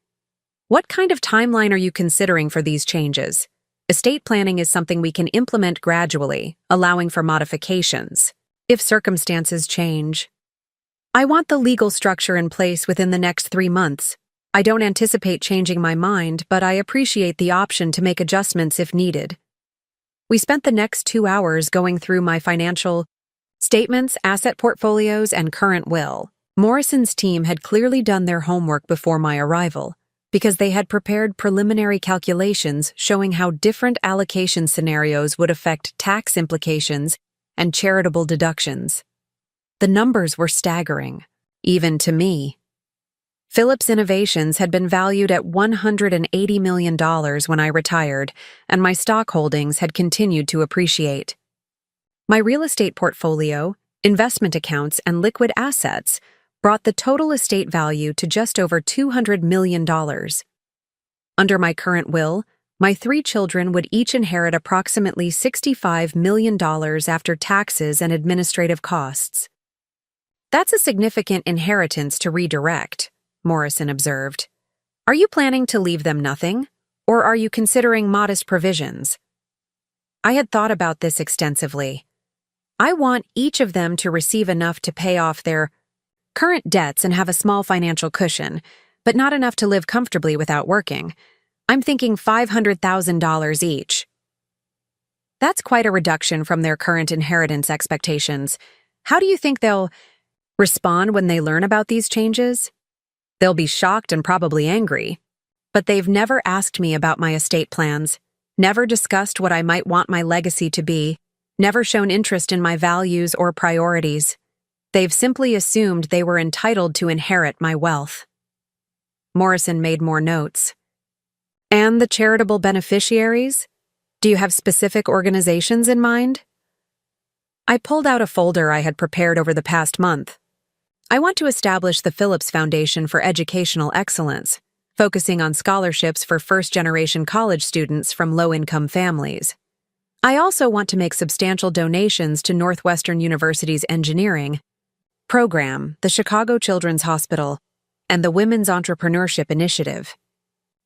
What kind of timeline are you considering for these changes? Estate planning is something we can implement gradually, allowing for modifications, if circumstances change. I want the legal structure in place within the next 3 months. I don't anticipate changing my mind, but I appreciate the option to make adjustments if needed. We spent the next 2 hours going through my financial statements, asset portfolios, and current will. Morrison's team had clearly done their homework before my arrival, because they had prepared preliminary calculations showing how different allocation scenarios would affect tax implications and charitable deductions. The numbers were staggering, even to me. Phillips Innovations had been valued at $180 million when I retired, and my stock holdings had continued to appreciate. My real estate portfolio, investment accounts, and liquid assets brought the total estate value to just over $200 million. Under my current will, my 3 children would each inherit approximately $65 million after taxes and administrative costs. That's a significant inheritance to redirect, Morrison observed. Are you planning to leave them nothing, or are you considering modest provisions? I had thought about this extensively. I want each of them to receive enough to pay off their current debts and have a small financial cushion, but not enough to live comfortably without working. I'm thinking $500,000 each. That's quite a reduction from their current inheritance expectations. How do you think they'll respond when they learn about these changes? They'll be shocked and probably angry. But they've never asked me about my estate plans, never discussed what I might want my legacy to be, never shown interest in my values or priorities. They've simply assumed they were entitled to inherit my wealth. Morrison made more notes. And the charitable beneficiaries? Do you have specific organizations in mind? I pulled out a folder I had prepared over the past month. I want to establish the Phillips Foundation for Educational Excellence, focusing on scholarships for first-generation college students from low-income families. I also want to make substantial donations to Northwestern University's engineering program, the Chicago Children's Hospital, and the Women's Entrepreneurship Initiative.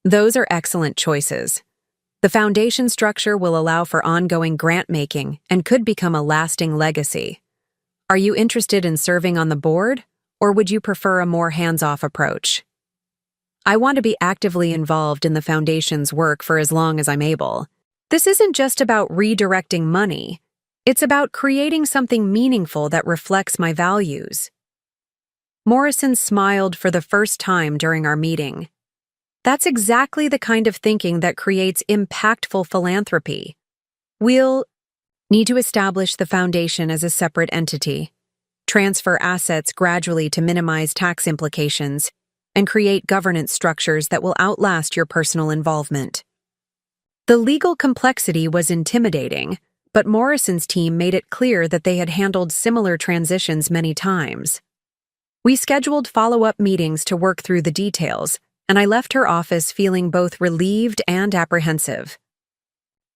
Those are excellent choices. The foundation structure will allow for ongoing grant-making and could become a lasting legacy. Are you interested in serving on the board, or would you prefer a more hands-off approach? I want to be actively involved in the foundation's work for as long as I'm able. This isn't just about redirecting money. It's about creating something meaningful that reflects my values. Morrison smiled for the first time during our meeting. That's exactly the kind of thinking that creates impactful philanthropy. We'll need to establish the foundation as a separate entity, transfer assets gradually to minimize tax implications, and create governance structures that will outlast your personal involvement. The legal complexity was intimidating, but Morrison's team made it clear that they had handled similar transitions many times. We scheduled follow-up meetings to work through the details, and I left her office feeling both relieved and apprehensive.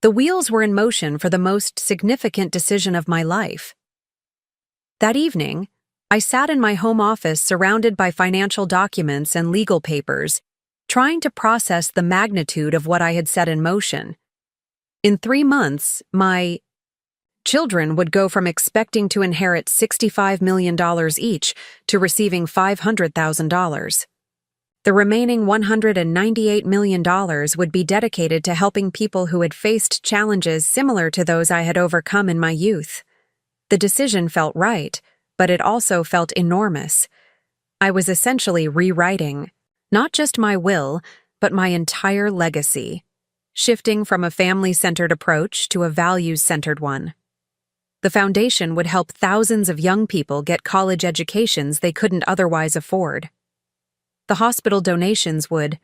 The wheels were in motion for the most significant decision of my life. That evening, I sat in my home office surrounded by financial documents and legal papers, trying to process the magnitude of what I had set in motion. In 3 months, my children would go from expecting to inherit $65 million each to receiving $500,000. The remaining $198 million would be dedicated to helping people who had faced challenges similar to those I had overcome in my youth. The decision felt right, but it also felt enormous. I was essentially rewriting, not just my will, but my entire legacy, shifting from a family-centered approach to a values-centered one. The foundation would help thousands of young people get college educations they couldn't otherwise afford. The hospital donations would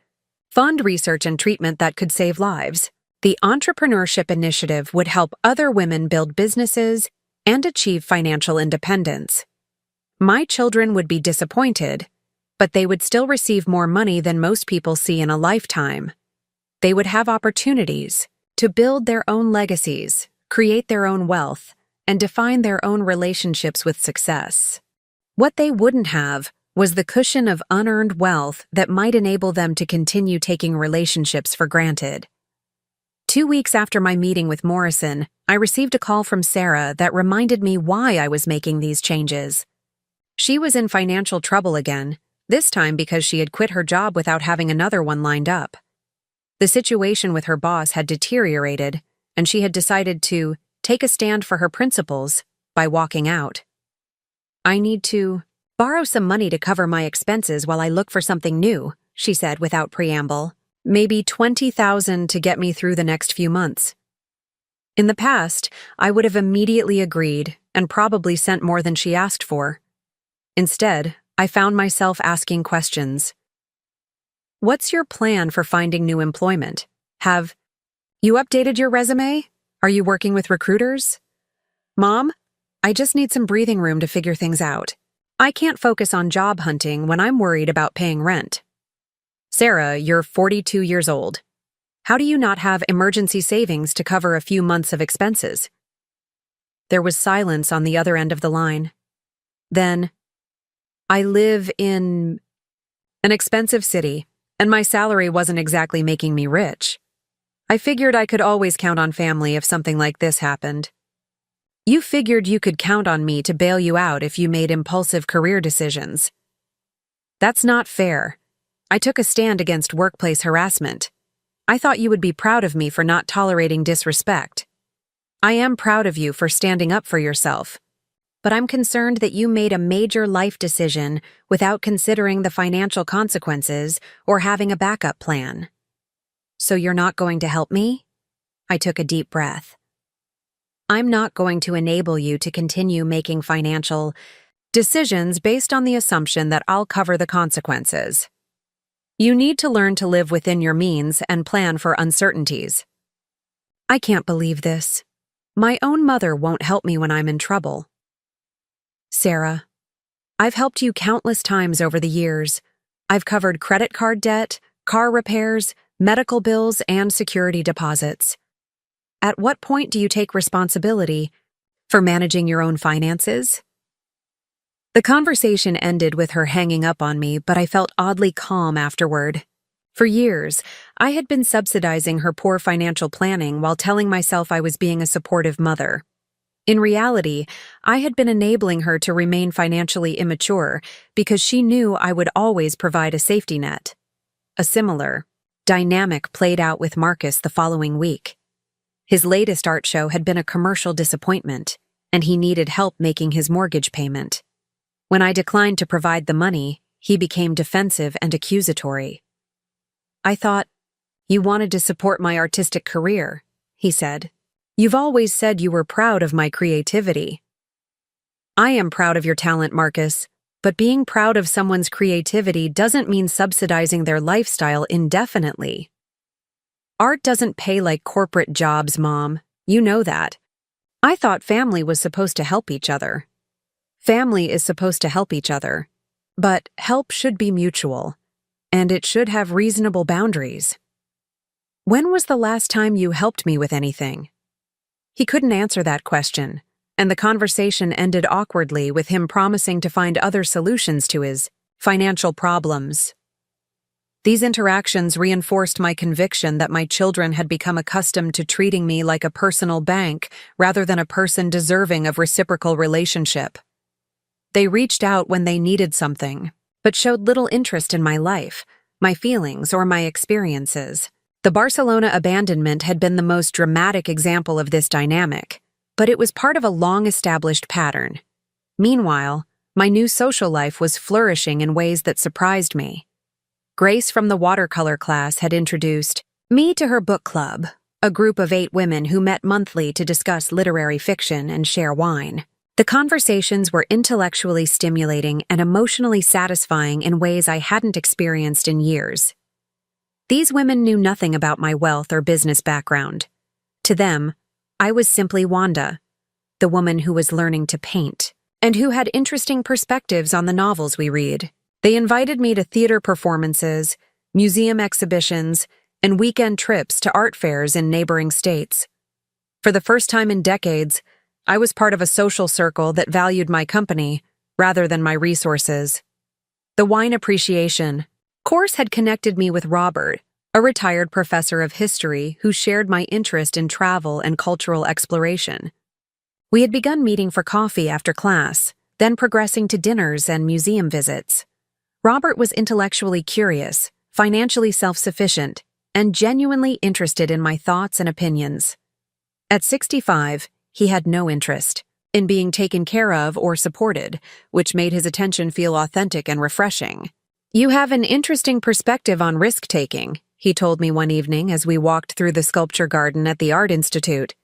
fund research and treatment that could save lives. The entrepreneurship initiative would help other women build businesses and achieve financial independence. My children would be disappointed, but they would still receive more money than most people see in a lifetime. They would have opportunities to build their own legacies, create their own wealth, and define their own relationships with success. What they wouldn't have was the cushion of unearned wealth that might enable them to continue taking relationships for granted. 2 weeks after my meeting with Morrison, I received a call from Sarah that reminded me why I was making these changes. She was in financial trouble again, this time because she had quit her job without having another one lined up. The situation with her boss had deteriorated, and she had decided to take a stand for her principles by walking out. "I need to borrow some money to cover my expenses while I look for something new," she said without preamble. "Maybe $20,000 to get me through the next few months." In the past, I would have immediately agreed and probably sent more than she asked for. Instead, I found myself asking questions. "What's your plan for finding new employment? Have you updated your resume? Are you working with recruiters?" "Mom, I just need some breathing room to figure things out. I can't focus on job hunting when I'm worried about paying rent." "Sarah, you're 42 years old. How do you not have emergency savings to cover a few months of expenses?" There was silence on the other end of the line. Then, "I live in an expensive city, and my salary wasn't exactly making me rich. I figured I could always count on family if something like this happened." "You figured you could count on me to bail you out if you made impulsive career decisions." "That's not fair. I took a stand against workplace harassment. I thought you would be proud of me for not tolerating disrespect." "I am proud of you for standing up for yourself. But I'm concerned that you made a major life decision without considering the financial consequences or having a backup plan." "So you're not going to help me?" I took a deep breath. "I'm not going to enable you to continue making financial decisions based on the assumption that I'll cover the consequences. You need to learn to live within your means and plan for uncertainties." "I can't believe this. My own mother won't help me when I'm in trouble." "Sarah, I've helped you countless times over the years. I've covered credit card debt, car repairs, medical bills, and security deposits. At what point do you take responsibility for managing your own finances?" The conversation ended with her hanging up on me, but I felt oddly calm afterward. For years, I had been subsidizing her poor financial planning while telling myself I was being a supportive mother. In reality, I had been enabling her to remain financially immature because she knew I would always provide a safety net. A similar dynamic played out with Marcus the following week. His latest art show had been a commercial disappointment, and he needed help making his mortgage payment. When I declined to provide the money, he became defensive and accusatory. "I thought you wanted to support my artistic career," he said. "You've always said you were proud of my creativity." "I am proud of your talent, Marcus, but being proud of someone's creativity doesn't mean subsidizing their lifestyle indefinitely." "Art doesn't pay like corporate jobs, Mom. You know that. I thought family was supposed to help each other." "Family is supposed to help each other, but help should be mutual, and it should have reasonable boundaries." "When was the last time you helped me with anything?" He couldn't answer that question, and the conversation ended awkwardly with him promising to find other solutions to his financial problems. These interactions reinforced my conviction that my children had become accustomed to treating me like a personal bank rather than a person deserving of reciprocal relationship. They reached out when they needed something, but showed little interest in my life, my feelings, or my experiences. The Barcelona abandonment had been the most dramatic example of this dynamic, but it was part of a long-established pattern. Meanwhile, my new social life was flourishing in ways that surprised me. Grace from the watercolor class had introduced me to her book club, a group of 8 women who met monthly to discuss literary fiction and share wine. The conversations were intellectually stimulating and emotionally satisfying in ways I hadn't experienced in years. These women knew nothing about my wealth or business background. To them, I was simply Wanda, the woman who was learning to paint, and who had interesting perspectives on the novels we read. They invited me to theater performances, museum exhibitions, and weekend trips to art fairs in neighboring states. For the first time in decades, I was part of a social circle that valued my company rather than my resources. The wine appreciation course had connected me with Robert, a retired professor of history who shared my interest in travel and cultural exploration. We had begun meeting for coffee after class, then progressing to dinners and museum visits. Robert was intellectually curious, financially self-sufficient, and genuinely interested in my thoughts and opinions. At 65, he had no interest in being taken care of or supported, which made his attention feel authentic and refreshing. "You have an interesting perspective on risk-taking," he told me one evening as we walked through the sculpture garden at the Art Institute.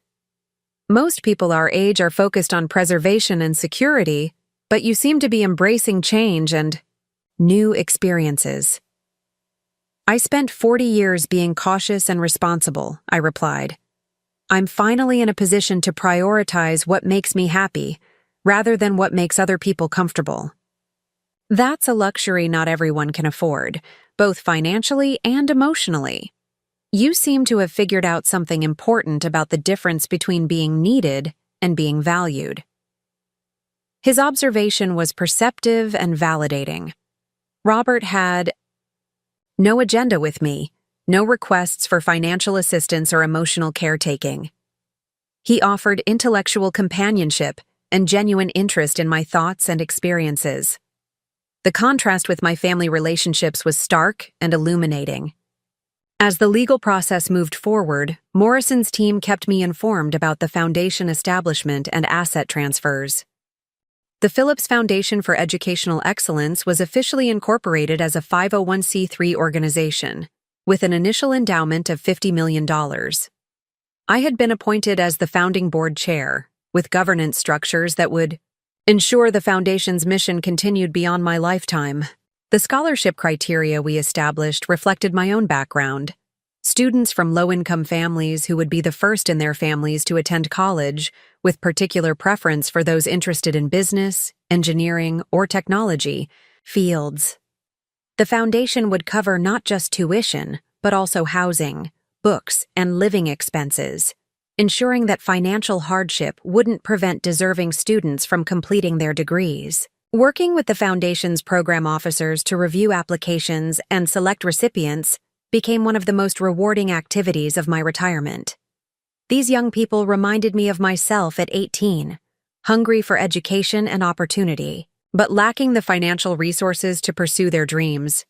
"Most people our age are focused on preservation and security, but you seem to be embracing change and new experiences." "I spent 40 years being cautious and responsible," I replied. "I'm finally in a position to prioritize what makes me happy, rather than what makes other people comfortable." That's a luxury not everyone can afford, both financially and emotionally. You seem to have figured out something important about the difference between being needed and being valued. His observation was perceptive and validating. Robert had no agenda with me, no requests for financial assistance or emotional caretaking. He offered intellectual companionship and genuine interest in my thoughts and experiences. The contrast with my family relationships was stark and illuminating. As the legal process moved forward, Morrison's team kept me informed about the foundation establishment and asset transfers. The Phillips Foundation for Educational Excellence was officially incorporated as a 501c3 organization, with an initial endowment of $50 million. I had been appointed as the founding board chair, with governance structures that would ensure the foundation's mission continued beyond my lifetime. The scholarship criteria we established reflected my own background. Students from low-income families who would be the first in their families to attend college, with particular preference for those interested in business, engineering, or technology fields. The foundation would cover not just tuition, but also housing, books, and living expenses, ensuring that financial hardship wouldn't prevent deserving students from completing their degrees. Working with the Foundation's program officers to review applications and select recipients became one of the most rewarding activities of my retirement. These young people reminded me of myself at 18, hungry for education and opportunity, but lacking the financial resources to pursue their dreams.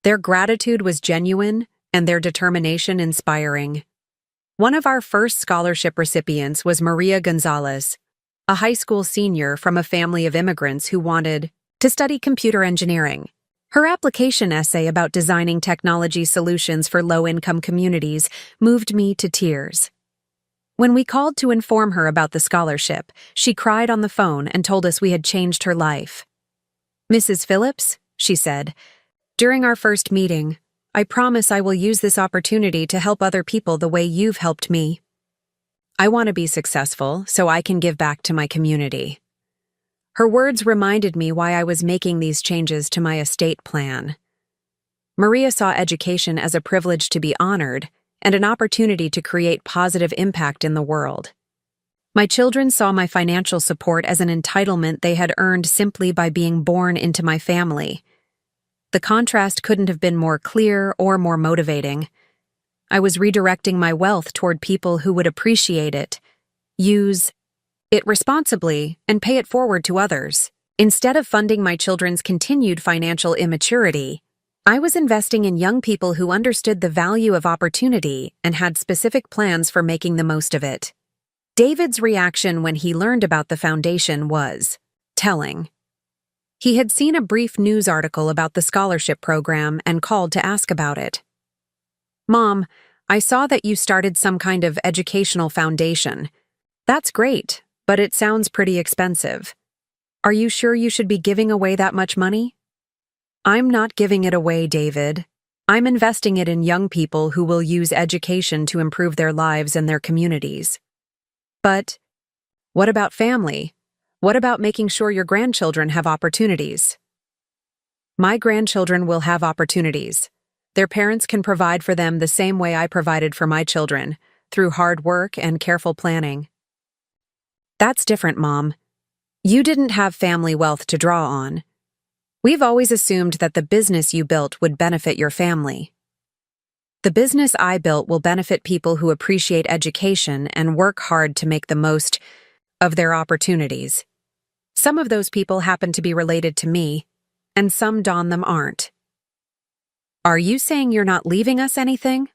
Their gratitude was genuine and their determination inspiring. One of our first scholarship recipients was Maria Gonzalez, a high school senior from a family of immigrants who wanted to study computer engineering. Her application essay about designing technology solutions for low-income communities moved me to tears. When we called to inform her about the scholarship, she cried on the phone and told us we had changed her life. "Mrs. Phillips," she said, "during our first meeting, I promise I will use this opportunity to help other people the way you've helped me. I want to be successful so I can give back to my community." Her words reminded me why I was making these changes to my estate plan. Maria saw education as a privilege to be honored and an opportunity to create positive impact in the world. My children saw my financial support as an entitlement they had earned simply by being born into my family. The contrast couldn't have been more clear or more motivating. I was redirecting my wealth toward people who would appreciate it, use it responsibly, and pay it forward to others. Instead of funding my children's continued financial immaturity, I was investing in young people who understood the value of opportunity and had specific plans for making the most of it. David's reaction when he learned about the foundation was telling. He had seen a brief news article about the scholarship program and called to ask about it. "Mom, I saw that you started some kind of educational foundation. That's great, but it sounds pretty expensive. Are you sure you should be giving away that much money?" "I'm not giving it away, David. I'm investing it in young people who will use education to improve their lives and their communities." "But what about family? What about making sure your grandchildren have opportunities?" "My grandchildren will have opportunities. Their parents can provide for them the same way I provided for my children, through hard work and careful planning." "That's different, Mom. You didn't have family wealth to draw on. We've always assumed that the business you built would benefit your family." "The business I built will benefit people who appreciate education and work hard to make the most of their opportunities. Some of those people happen to be related to me, and some don them aren't." "Are you saying you're not leaving us anything?"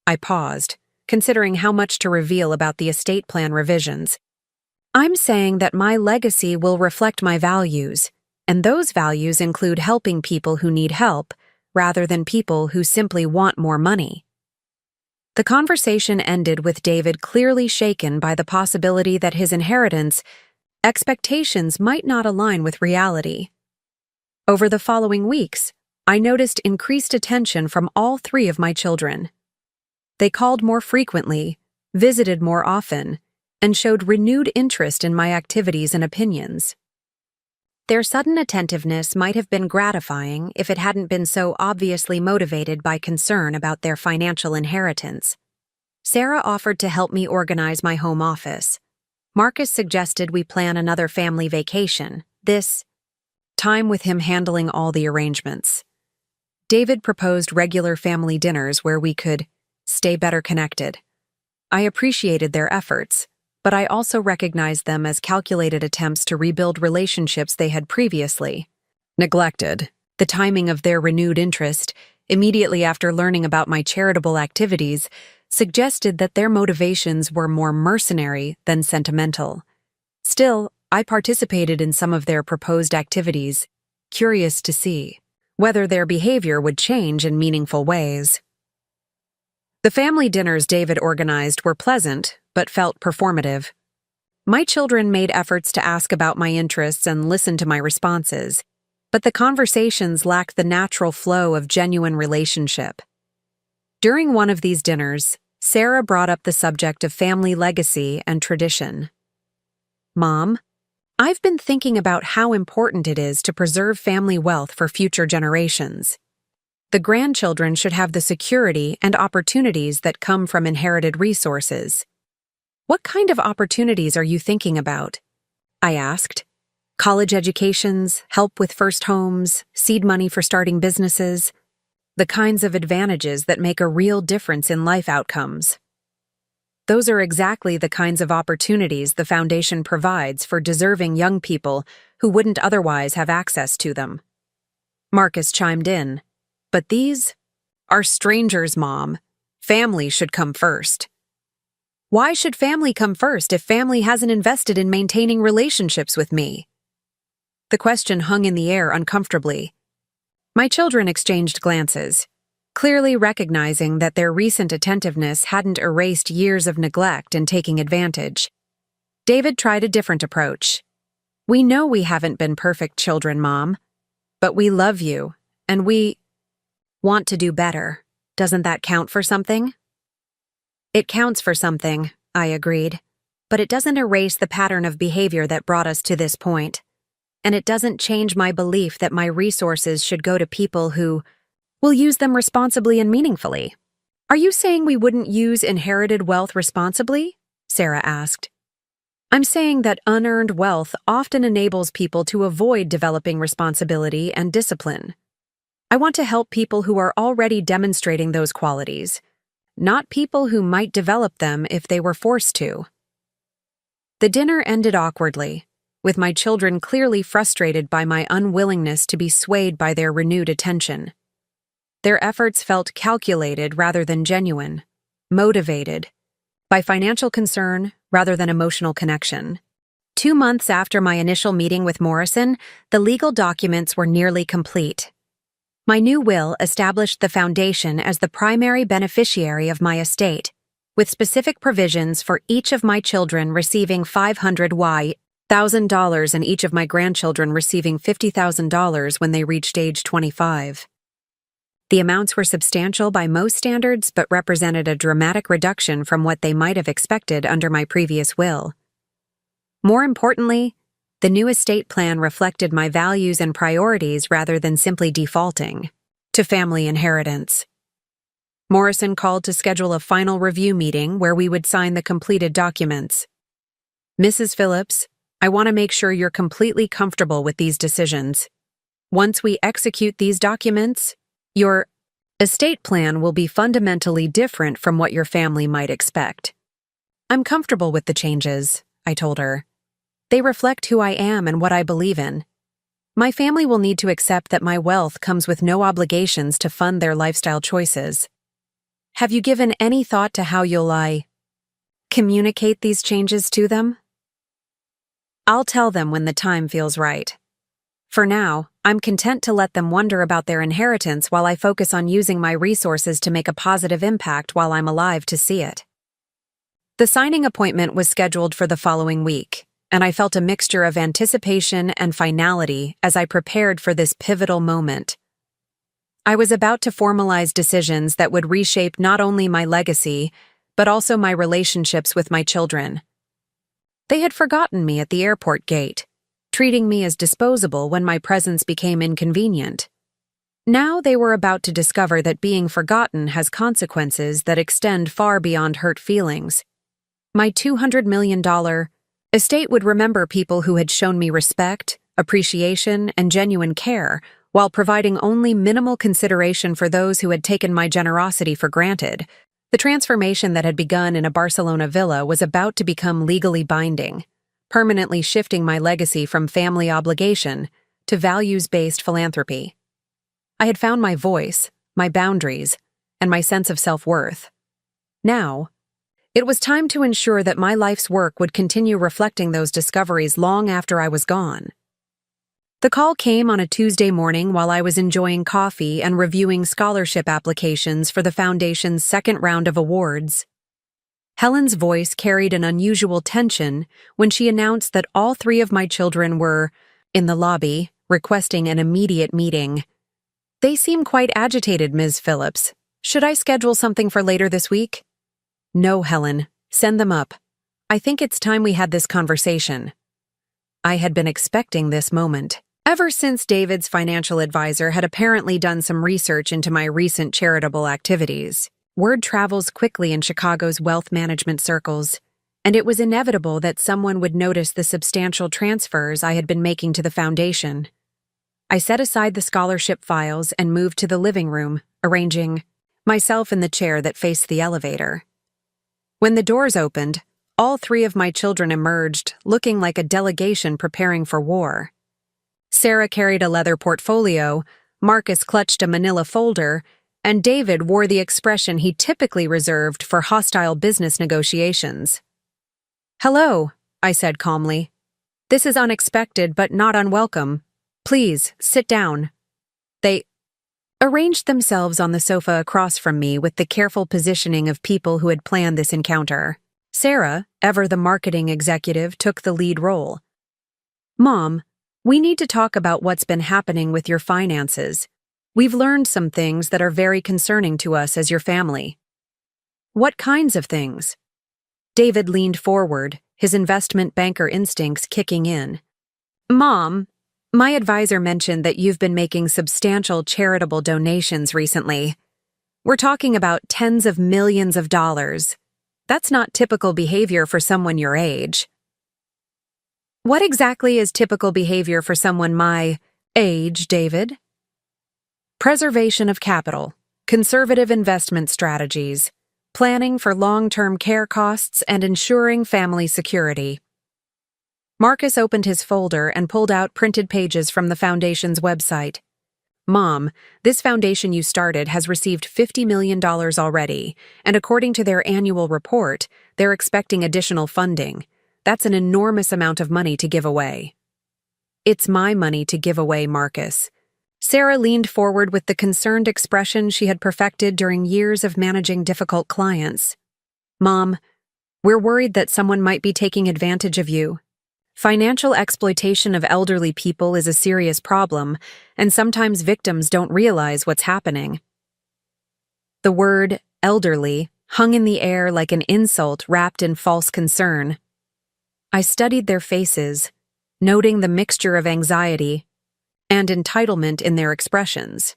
I paused, considering how much to reveal about the estate plan revisions. "I'm saying that my legacy will reflect my values, and those values include helping people who need help, rather than people who simply want more money." The conversation ended with David clearly shaken by the possibility that his inheritance expectations might not align with reality. Over the following weeks, I noticed increased attention from all three of my children. They called more frequently, visited more often, and showed renewed interest in my activities and opinions. Their sudden attentiveness might have been gratifying if it hadn't been so obviously motivated by concern about their financial inheritance. Sarah offered to help me organize my home office. Marcus suggested we plan another family vacation, this time with him handling all the arrangements. David proposed regular family dinners where we could stay better connected. I appreciated their efforts, but I also recognized them as calculated attempts to rebuild relationships they had previously neglected. The timing of their renewed interest, immediately after learning about my charitable activities, suggested that their motivations were more mercenary than sentimental. Still, I participated in some of their proposed activities, curious to see whether their behavior would change in meaningful ways. The family dinners David organized were pleasant, but felt performative. My children made efforts to ask about my interests and listen to my responses, but the conversations lacked the natural flow of genuine relationship. During one of these dinners, Sarah brought up the subject of family legacy and tradition. "Mom, I've been thinking about how important it is to preserve family wealth for future generations. The grandchildren should have the security and opportunities that come from inherited resources. What kind of opportunities are you thinking about?" I asked. "College educations, help with first homes, seed money for starting businesses, the kinds of advantages that make a real difference in life outcomes." "Those are exactly the kinds of opportunities the foundation provides for deserving young people who wouldn't otherwise have access to them." Marcus chimed in. "But these are strangers, Mom. Family should come first." "Why should family come first if family hasn't invested in maintaining relationships with me?" The question hung in the air uncomfortably. My children exchanged glances, clearly recognizing that their recent attentiveness hadn't erased years of neglect and taking advantage. David tried a different approach. "We know we haven't been perfect children, Mom, but we love you, and we want to do better. Doesn't that count for something?" "It counts for something," I agreed, "but it doesn't erase the pattern of behavior that brought us to this point. And it doesn't change my belief that my resources should go to people who will use them responsibly and meaningfully." "Are you saying we wouldn't use inherited wealth responsibly?" Sarah asked. "I'm saying that unearned wealth often enables people to avoid developing responsibility and discipline. I want to help people who are already demonstrating those qualities, not people who might develop them if they were forced to. The dinner ended awkwardly, with my children clearly frustrated by my unwillingness to be swayed by their renewed attention. Their efforts felt calculated rather than genuine, motivated by financial concern rather than emotional connection. 2 months after my initial meeting with Morrison, the legal documents were nearly complete. My new will established the foundation as the primary beneficiary of my estate, with specific provisions for each of my children receiving $500,000 and each of my grandchildren receiving $50,000 when they reached age 25. The amounts were substantial by most standards but represented a dramatic reduction from what they might have expected under my previous will. More importantly, the new estate plan reflected my values and priorities rather than simply defaulting to family inheritance. Morrison called to schedule a final review meeting where we would sign the completed documents. "Mrs. Phillips, I want to make sure you're completely comfortable with these decisions. Once we execute these documents, your estate plan will be fundamentally different from what your family might expect." "I'm comfortable with the changes," I told her. "They reflect who I am and what I believe in. My family will need to accept that my wealth comes with no obligations to fund their lifestyle choices. Have you given any thought to how you'll communicate these changes to them?" "I'll tell them when the time feels right. For now, I'm content to let them wonder about their inheritance while I focus on using my resources to make a positive impact while I'm alive to see it." The signing appointment was scheduled for the following week, and I felt a mixture of anticipation and finality as I prepared for this pivotal moment. I was about to formalize decisions that would reshape not only my legacy, but also my relationships with my children. They had forgotten me at the airport gate, treating me as disposable when my presence became inconvenient. Now they were about to discover that being forgotten has consequences that extend far beyond hurt feelings. My $200 million estate would remember people who had shown me respect, appreciation, and genuine care, while providing only minimal consideration for those who had taken my generosity for granted. The transformation that had begun in a Barcelona villa was about to become legally binding, permanently shifting my legacy from family obligation to values-based philanthropy. I had found my voice, my boundaries, and my sense of self-worth. Now, it was time to ensure that my life's work would continue reflecting those discoveries long after I was gone. The call came on a Tuesday morning while I was enjoying coffee and reviewing scholarship applications for the Foundation's second round of awards. Helen's voice carried an unusual tension when she announced that all 3 of my children were in the lobby, requesting an immediate meeting. "They seem quite agitated, Ms. Phillips. Should I schedule something for later this week?" "No, Helen. Send them up. I think it's time we had this conversation." I had been expecting this moment. Ever since David's financial advisor had apparently done some research into my recent charitable activities, word travels quickly in Chicago's wealth management circles, and it was inevitable that someone would notice the substantial transfers I had been making to the foundation. I set aside the scholarship files and moved to the living room, arranging myself in the chair that faced the elevator. When the doors opened, all 3 of my children emerged, looking like a delegation preparing for war. Sarah carried a leather portfolio, Marcus clutched a manila folder, and David wore the expression he typically reserved for hostile business negotiations. "Hello," I said calmly. "This is unexpected but not unwelcome. Please, sit down." They arranged themselves on the sofa across from me with the careful positioning of people who had planned this encounter. Sarah, ever the marketing executive, took the lead role. "Mom, we need to talk about what's been happening with your finances. We've learned some things that are very concerning to us as your family." "What kinds of things?" David leaned forward, his investment banker instincts kicking in. "Mom, my advisor mentioned that you've been making substantial charitable donations recently. We're talking about tens of millions of dollars. That's not typical behavior for someone your age." "What exactly is typical behavior for someone my age, David?" Preservation of capital, conservative investment strategies, planning for long-term care costs, and ensuring family security. Marcus opened his folder and pulled out printed pages from the foundation's website. Mom, this foundation you started has received $50 million already, and according to their annual report, they're expecting additional funding. That's an enormous amount of money to give away. It's my money to give away, Marcus. Sarah leaned forward with the concerned expression she had perfected during years of managing difficult clients. Mom, we're worried that someone might be taking advantage of you. Financial exploitation of elderly people is a serious problem, and sometimes victims don't realize what's happening. The word elderly hung in the air like an insult wrapped in false concern. I studied their faces, noting the mixture of anxiety and entitlement in their expressions.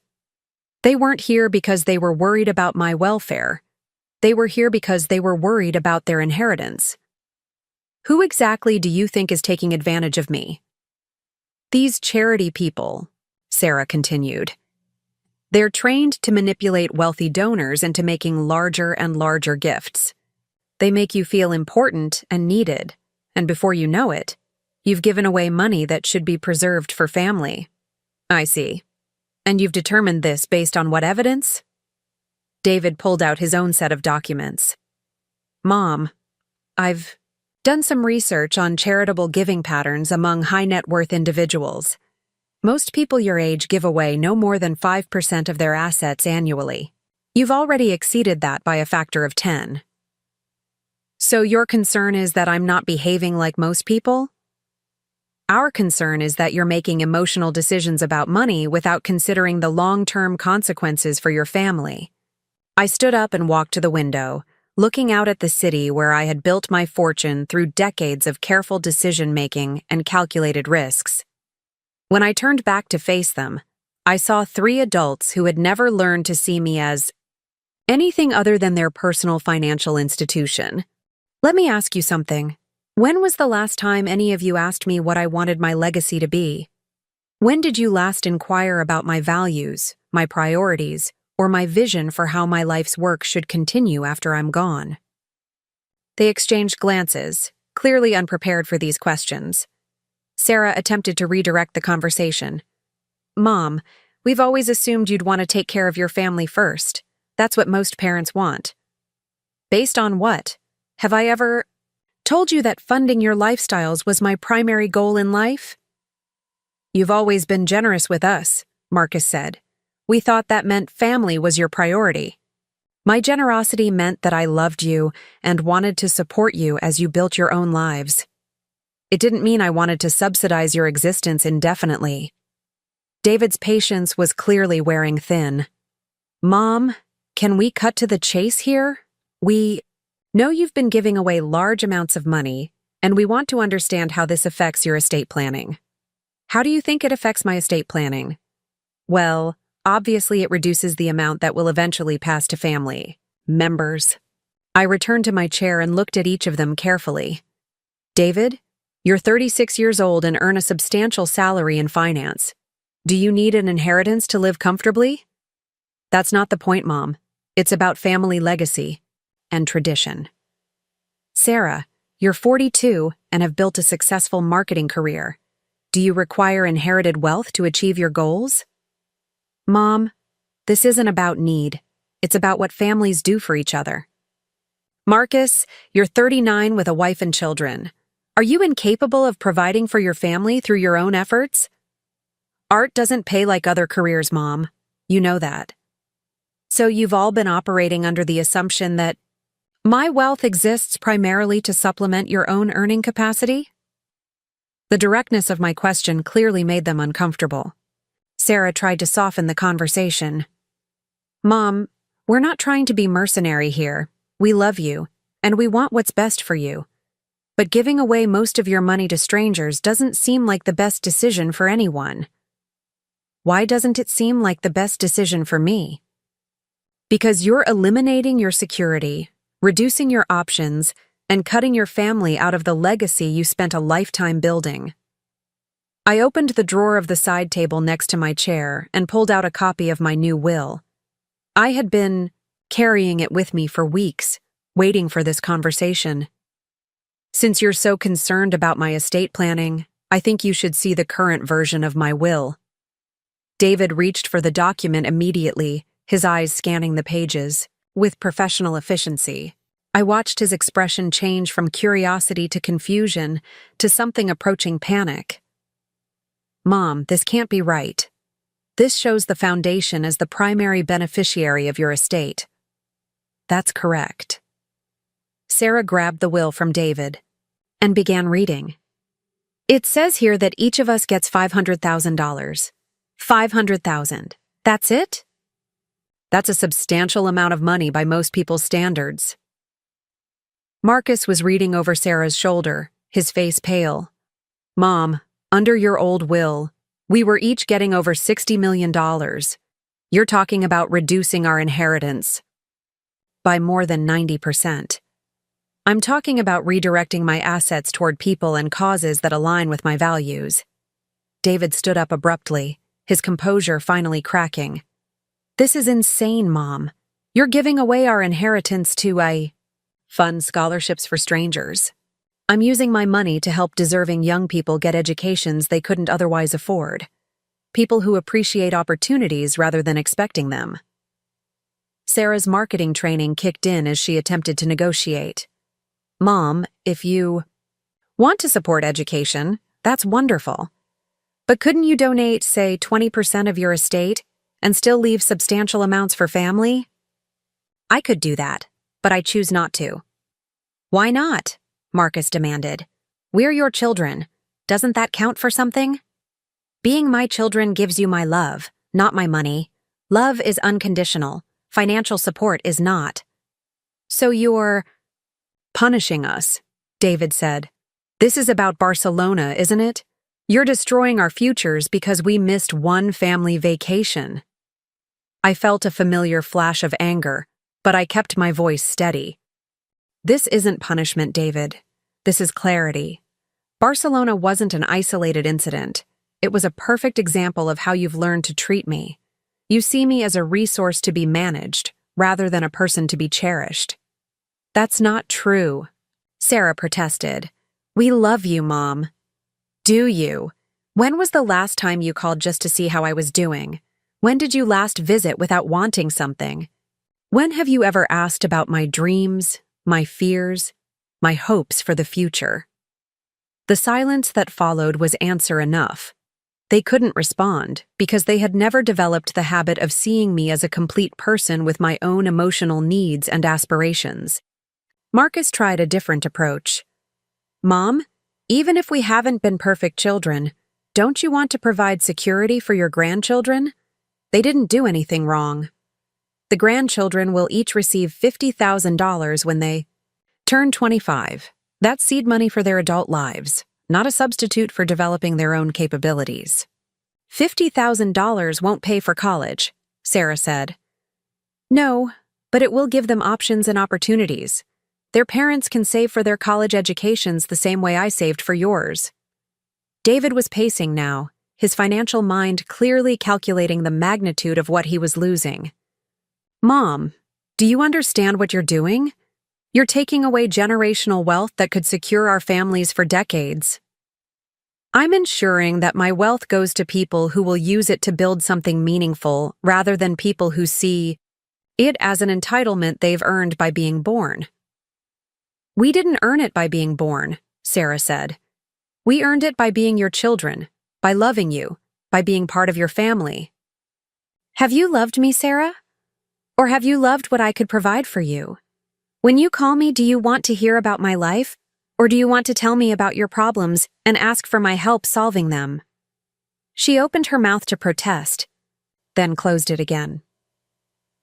They weren't here because they were worried about my welfare. They were here because they were worried about their inheritance. Who exactly do you think is taking advantage of me? These charity people, Sarah continued. They're trained to manipulate wealthy donors into making larger and larger gifts. They make you feel important and needed, and before you know it, you've given away money that should be preserved for family. I see. And you've determined this based on what evidence? David pulled out his own set of documents. Mom, I've done some research on charitable giving patterns among high-net-worth individuals. Most people your age give away no more than 5% of their assets annually. You've already exceeded that by a factor of 10. So your concern is that I'm not behaving like most people? Our concern is that you're making emotional decisions about money without considering the long-term consequences for your family. I stood up and walked to the window, looking out at the city where I had built my fortune through decades of careful decision-making and calculated risks. When I turned back to face them, I saw 3 adults who had never learned to see me as anything other than their personal financial institution. Let me ask you something. When was the last time any of you asked me what I wanted my legacy to be? When did you last inquire about my values, my priorities, or my vision for how my life's work should continue after I'm gone? They exchanged glances, clearly unprepared for these questions. Sarah attempted to redirect the conversation. Mom, we've always assumed you'd want to take care of your family first. That's what most parents want. Based on what? Have I ever told you that funding your lifestyles was my primary goal in life? You've always been generous with us, Marcus said. We thought that meant family was your priority. My generosity meant that I loved you and wanted to support you as you built your own lives. It didn't mean I wanted to subsidize your existence indefinitely. David's patience was clearly wearing thin. Mom, can we cut to the chase here? We know you've been giving away large amounts of money, and we want to understand how this affects your estate planning. How do you think it affects my estate planning? Well, obviously it reduces the amount that will eventually pass to family members. I returned to my chair and looked at each of them carefully. David, you're 36 years old and earn a substantial salary in finance. Do you need an inheritance to live comfortably? That's not the point, Mom. It's about family legacy and tradition. Sarah, you're 42 and have built a successful marketing career. Do you require inherited wealth to achieve your goals? Mom, this isn't about need. It's about what families do for each other. Marcus, you're 39 with a wife and children. Are you incapable of providing for your family through your own efforts? Art doesn't pay like other careers, Mom. You know that. So you've all been operating under the assumption that my wealth exists primarily to supplement your own earning capacity? The directness of my question clearly made them uncomfortable. Sarah tried to soften the conversation. Mom, we're not trying to be mercenary here. We love you, and we want what's best for you. But giving away most of your money to strangers doesn't seem like the best decision for anyone. Why doesn't it seem like the best decision for me? Because you're eliminating your security, reducing your options, and cutting your family out of the legacy you spent a lifetime building. I opened the drawer of the side table next to my chair and pulled out a copy of my new will. I had been carrying it with me for weeks, waiting for this conversation. Since you're so concerned about my estate planning, I think you should see the current version of my will. David reached for the document immediately, his eyes scanning the pages. With professional efficiency, I watched his expression change from curiosity to confusion to something approaching panic. Mom, this can't be right. This shows the foundation as the primary beneficiary of your estate. That's correct. Sarah grabbed the will from David and began reading. It says here that each of us gets $500,000. $500,000. That's it? That's a substantial amount of money by most people's standards. Marcus was reading over Sarah's shoulder, his face pale. Mom, under your old will, we were each getting over $60 million. You're talking about reducing our inheritance by more than 90%. I'm talking about redirecting my assets toward people and causes that align with my values. David stood up abruptly, his composure finally cracking. This is insane, Mom. You're giving away our inheritance to fund scholarships for strangers. I'm using my money to help deserving young people get educations they couldn't otherwise afford. People who appreciate opportunities rather than expecting them. Sarah's marketing training kicked in as she attempted to negotiate. Mom, if you want to support education, that's wonderful. But couldn't you donate, say, 20% of your estate and still leave substantial amounts for family? I could do that, but I choose not to. Why not? Marcus demanded. We're your children. Doesn't that count for something? Being my children gives you my love, not my money. Love is unconditional. Financial support is not. So you're punishing us, David said. This is about Barcelona, isn't it? You're destroying our futures because we missed one family vacation. I felt a familiar flash of anger, but I kept my voice steady. This isn't punishment, David. This is clarity. Barcelona wasn't an isolated incident. It was a perfect example of how you've learned to treat me. You see me as a resource to be managed, rather than a person to be cherished. That's not true, Sarah protested. We love you, Mom. Do you? When was the last time you called just to see how I was doing? When did you last visit without wanting something? When have you ever asked about my dreams, my fears, my hopes for the future? The silence that followed was answer enough. They couldn't respond because they had never developed the habit of seeing me as a complete person with my own emotional needs and aspirations. Marcus tried a different approach. Mom, even if we haven't been perfect children, don't you want to provide security for your grandchildren? They didn't do anything wrong. The grandchildren will each receive $50,000 when they turn 25. That's seed money for their adult lives, not a substitute for developing their own capabilities. $50,000 won't pay for college, Sarah said. No, but it will give them options and opportunities. Their parents can save for their college educations the same way I saved for yours. David was pacing now, his financial mind clearly calculating the magnitude of what he was losing. Mom, do you understand what you're doing? You're taking away generational wealth that could secure our families for decades. I'm ensuring that my wealth goes to people who will use it to build something meaningful rather than people who see it as an entitlement they've earned by being born. We didn't earn it by being born, Sarah said. We earned it by being your children, by loving you, by being part of your family. Have you loved me, Sarah? Or have you loved what I could provide for you? When you call me, do you want to hear about my life? Or do you want to tell me about your problems and ask for my help solving them? She opened her mouth to protest, then closed it again.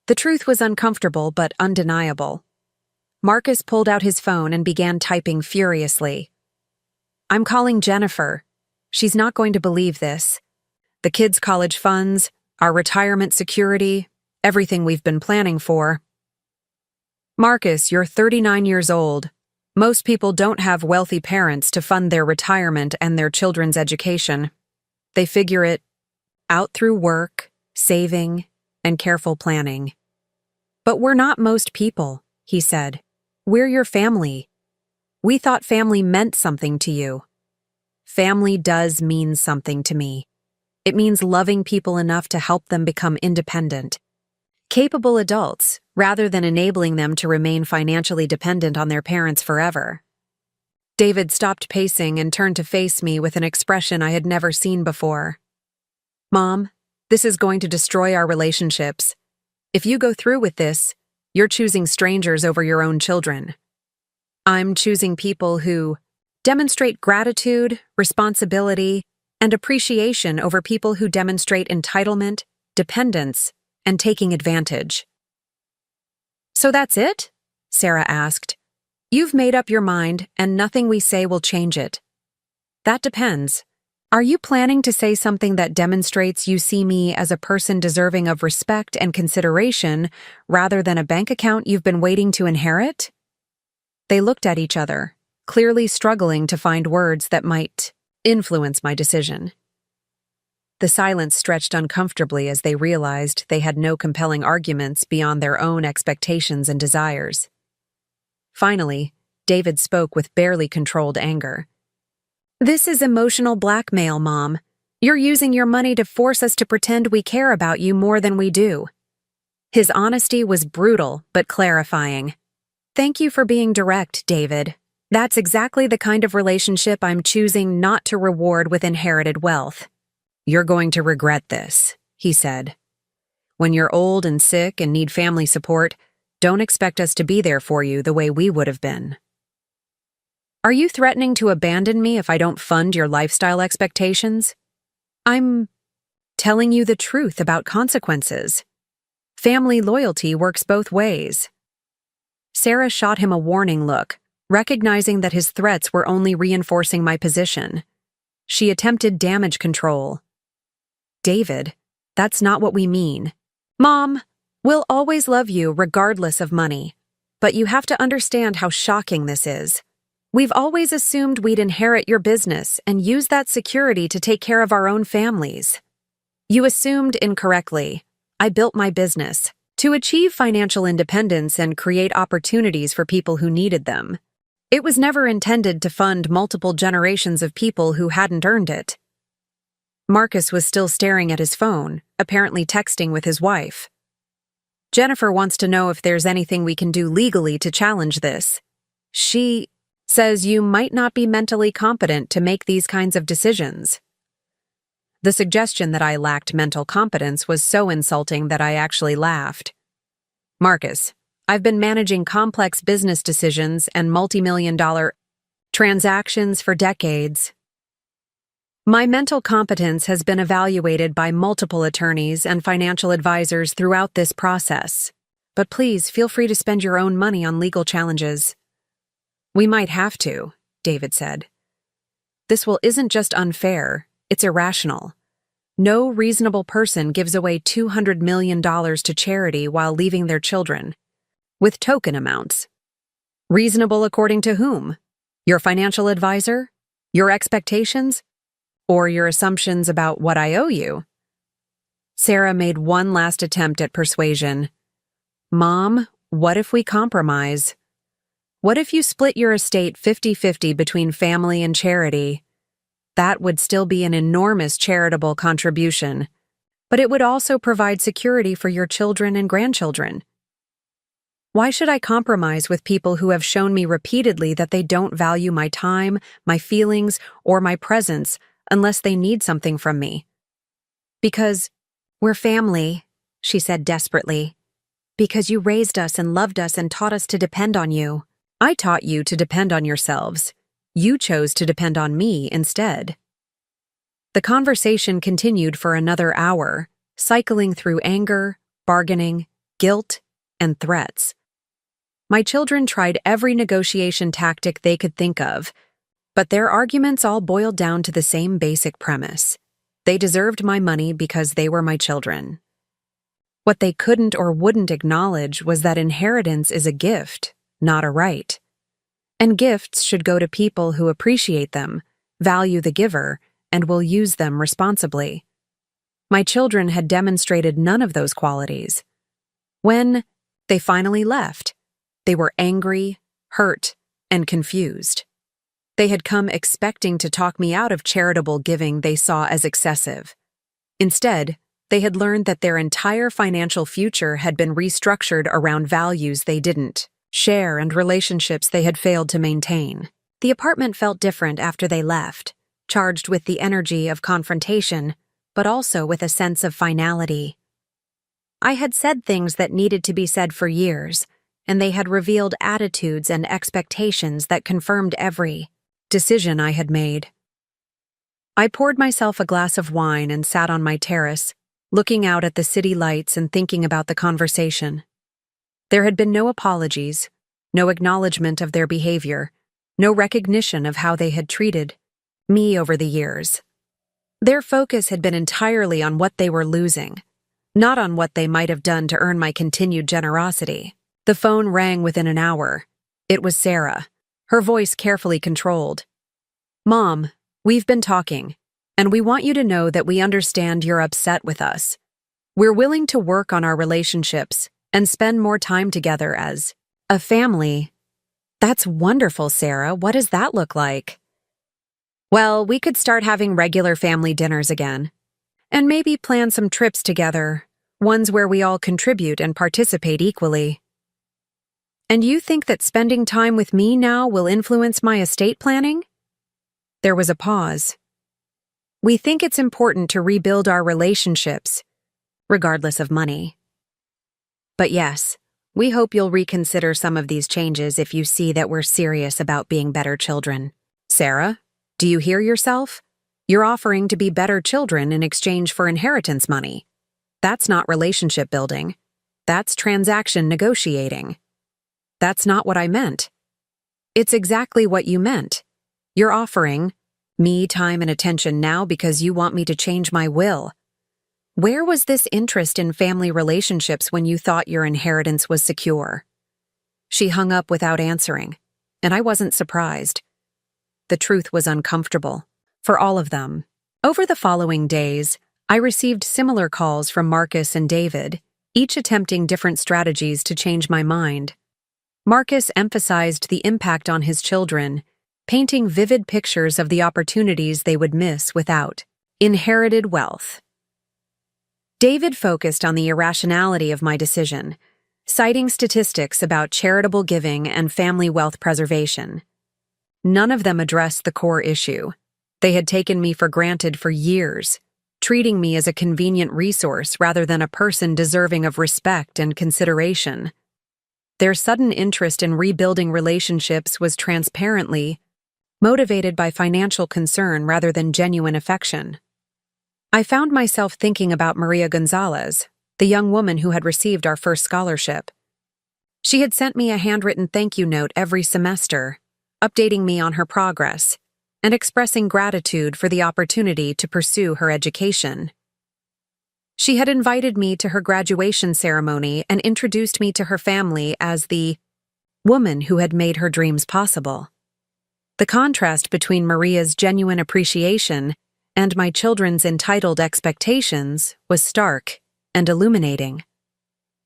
The truth was uncomfortable but undeniable. Marcus pulled out his phone and began typing furiously. I'm calling Jennifer. She's not going to believe this. The kids' college funds, our retirement security, everything we've been planning for. Marcus, you're 39 years old. Most people don't have wealthy parents to fund their retirement and their children's education. They figure it out through work, saving, and careful planning. But we're not most people, he said. We're your family. We thought family meant something to you. Family does mean something to me. It means loving people enough to help them become independent, capable adults, rather than enabling them to remain financially dependent on their parents forever. David stopped pacing and turned to face me with an expression I had never seen before. Mom, this is going to destroy our relationships. If you go through with this, you're choosing strangers over your own children. I'm choosing people who demonstrate gratitude, responsibility, and appreciation over people who demonstrate entitlement, dependence, and taking advantage. So that's it? Sarah asked. You've made up your mind, and nothing we say will change it. That depends. Are you planning to say something that demonstrates you see me as a person deserving of respect and consideration rather than a bank account you've been waiting to inherit? They looked at each other, clearly struggling to find words that might influence my decision. The silence stretched uncomfortably as they realized they had no compelling arguments beyond their own expectations and desires. Finally, David spoke with barely controlled anger. This is emotional blackmail, Mom. You're using your money to force us to pretend we care about you more than we do. His honesty was brutal but clarifying. Thank you for being direct, David. That's exactly the kind of relationship I'm choosing not to reward with inherited wealth. You're going to regret this, he said. When you're old and sick and need family support, don't expect us to be there for you the way we would have been. Are you threatening to abandon me if I don't fund your lifestyle expectations? I'm telling you the truth about consequences. Family loyalty works both ways. Sarah shot him a warning look, recognizing that his threats were only reinforcing my position. She attempted damage control. David, that's not what we mean. Mom, we'll always love you regardless of money. But you have to understand how shocking this is. We've always assumed we'd inherit your business and use that security to take care of our own families. You assumed incorrectly. I built my business to achieve financial independence and create opportunities for people who needed them. It was never intended to fund multiple generations of people who hadn't earned it. Marcus was still staring at his phone, apparently texting with his wife. Jennifer wants to know if there's anything we can do legally to challenge this. She says you might not be mentally competent to make these kinds of decisions. The suggestion that I lacked mental competence was so insulting that I actually laughed. Marcus, I've been managing complex business decisions and multi-million-dollar transactions for decades. My mental competence has been evaluated by multiple attorneys and financial advisors throughout this process. But please feel free to spend your own money on legal challenges. We might have to, David said. This isn't just unfair, it's irrational. No reasonable person gives away $200 million to charity while leaving their children with token amounts. Reasonable according to whom? Your financial advisor? Your expectations? Or your assumptions about what I owe you? Sarah made one last attempt at persuasion. Mom, what if we compromise? What if you split your estate 50-50 between family and charity? That would still be an enormous charitable contribution, but it would also provide security for your children and grandchildren. Why should I compromise with people who have shown me repeatedly that they don't value my time, my feelings, or my presence unless they need something from me? Because we're family, she said desperately. Because you raised us and loved us and taught us to depend on you. I taught you to depend on yourselves. You chose to depend on me instead. The conversation continued for another hour, cycling through anger, bargaining, guilt, and threats. My children tried every negotiation tactic they could think of, but their arguments all boiled down to the same basic premise. They deserved my money because they were my children. What they couldn't or wouldn't acknowledge was that inheritance is a gift, not a right. And gifts should go to people who appreciate them, value the giver, and will use them responsibly. My children had demonstrated none of those qualities. When they finally left, they were angry, hurt, and confused. They had come expecting to talk me out of charitable giving they saw as excessive. Instead, they had learned that their entire financial future had been restructured around values they didn't share and relationships they had failed to maintain. The apartment felt different after they left, charged with the energy of confrontation, but also with a sense of finality. I had said things that needed to be said for years, and they had revealed attitudes and expectations that confirmed every decision I had made. I poured myself a glass of wine and sat on my terrace, looking out at the city lights and thinking about the conversation. There had been no apologies, no acknowledgement of their behavior, no recognition of how they had treated me over the years. Their focus had been entirely on what they were losing, not on what they might have done to earn my continued generosity. The phone rang within an hour. It was Sarah, her voice carefully controlled. "Mom, we've been talking, and we want you to know that we understand you're upset with us. We're willing to work on our relationships and spend more time together as a family." "That's wonderful, Sarah. What does that look like?" "Well, we could start having regular family dinners again, and maybe plan some trips together, ones where we all contribute and participate equally." "And you think that spending time with me now will influence my estate planning?" There was a pause. "We think it's important to rebuild our relationships, regardless of money. But yes, we hope you'll reconsider some of these changes if you see that we're serious about being better children." "Sarah, do you hear yourself? You're offering to be better children in exchange for inheritance money. That's not relationship building. That's transaction negotiating." "That's not what I meant." "It's exactly what you meant. You're offering me time and attention now because you want me to change my will. Where was this interest in family relationships when you thought your inheritance was secure?" She hung up without answering, and I wasn't surprised. The truth was uncomfortable, for all of them. Over the following days, I received similar calls from Marcus and David, each attempting different strategies to change my mind. Marcus emphasized the impact on his children, painting vivid pictures of the opportunities they would miss without inherited wealth. David focused on the irrationality of my decision, citing statistics about charitable giving and family wealth preservation. None of them addressed the core issue. They had taken me for granted for years, treating me as a convenient resource rather than a person deserving of respect and consideration. Their sudden interest in rebuilding relationships was transparently motivated by financial concern rather than genuine affection. I found myself thinking about Maria Gonzalez, the young woman who had received our first scholarship. She had sent me a handwritten thank you note every semester, updating me on her progress and expressing gratitude for the opportunity to pursue her education. She had invited me to her graduation ceremony and introduced me to her family as the woman who had made her dreams possible. The contrast between Maria's genuine appreciation and my children's entitled expectations was stark and illuminating.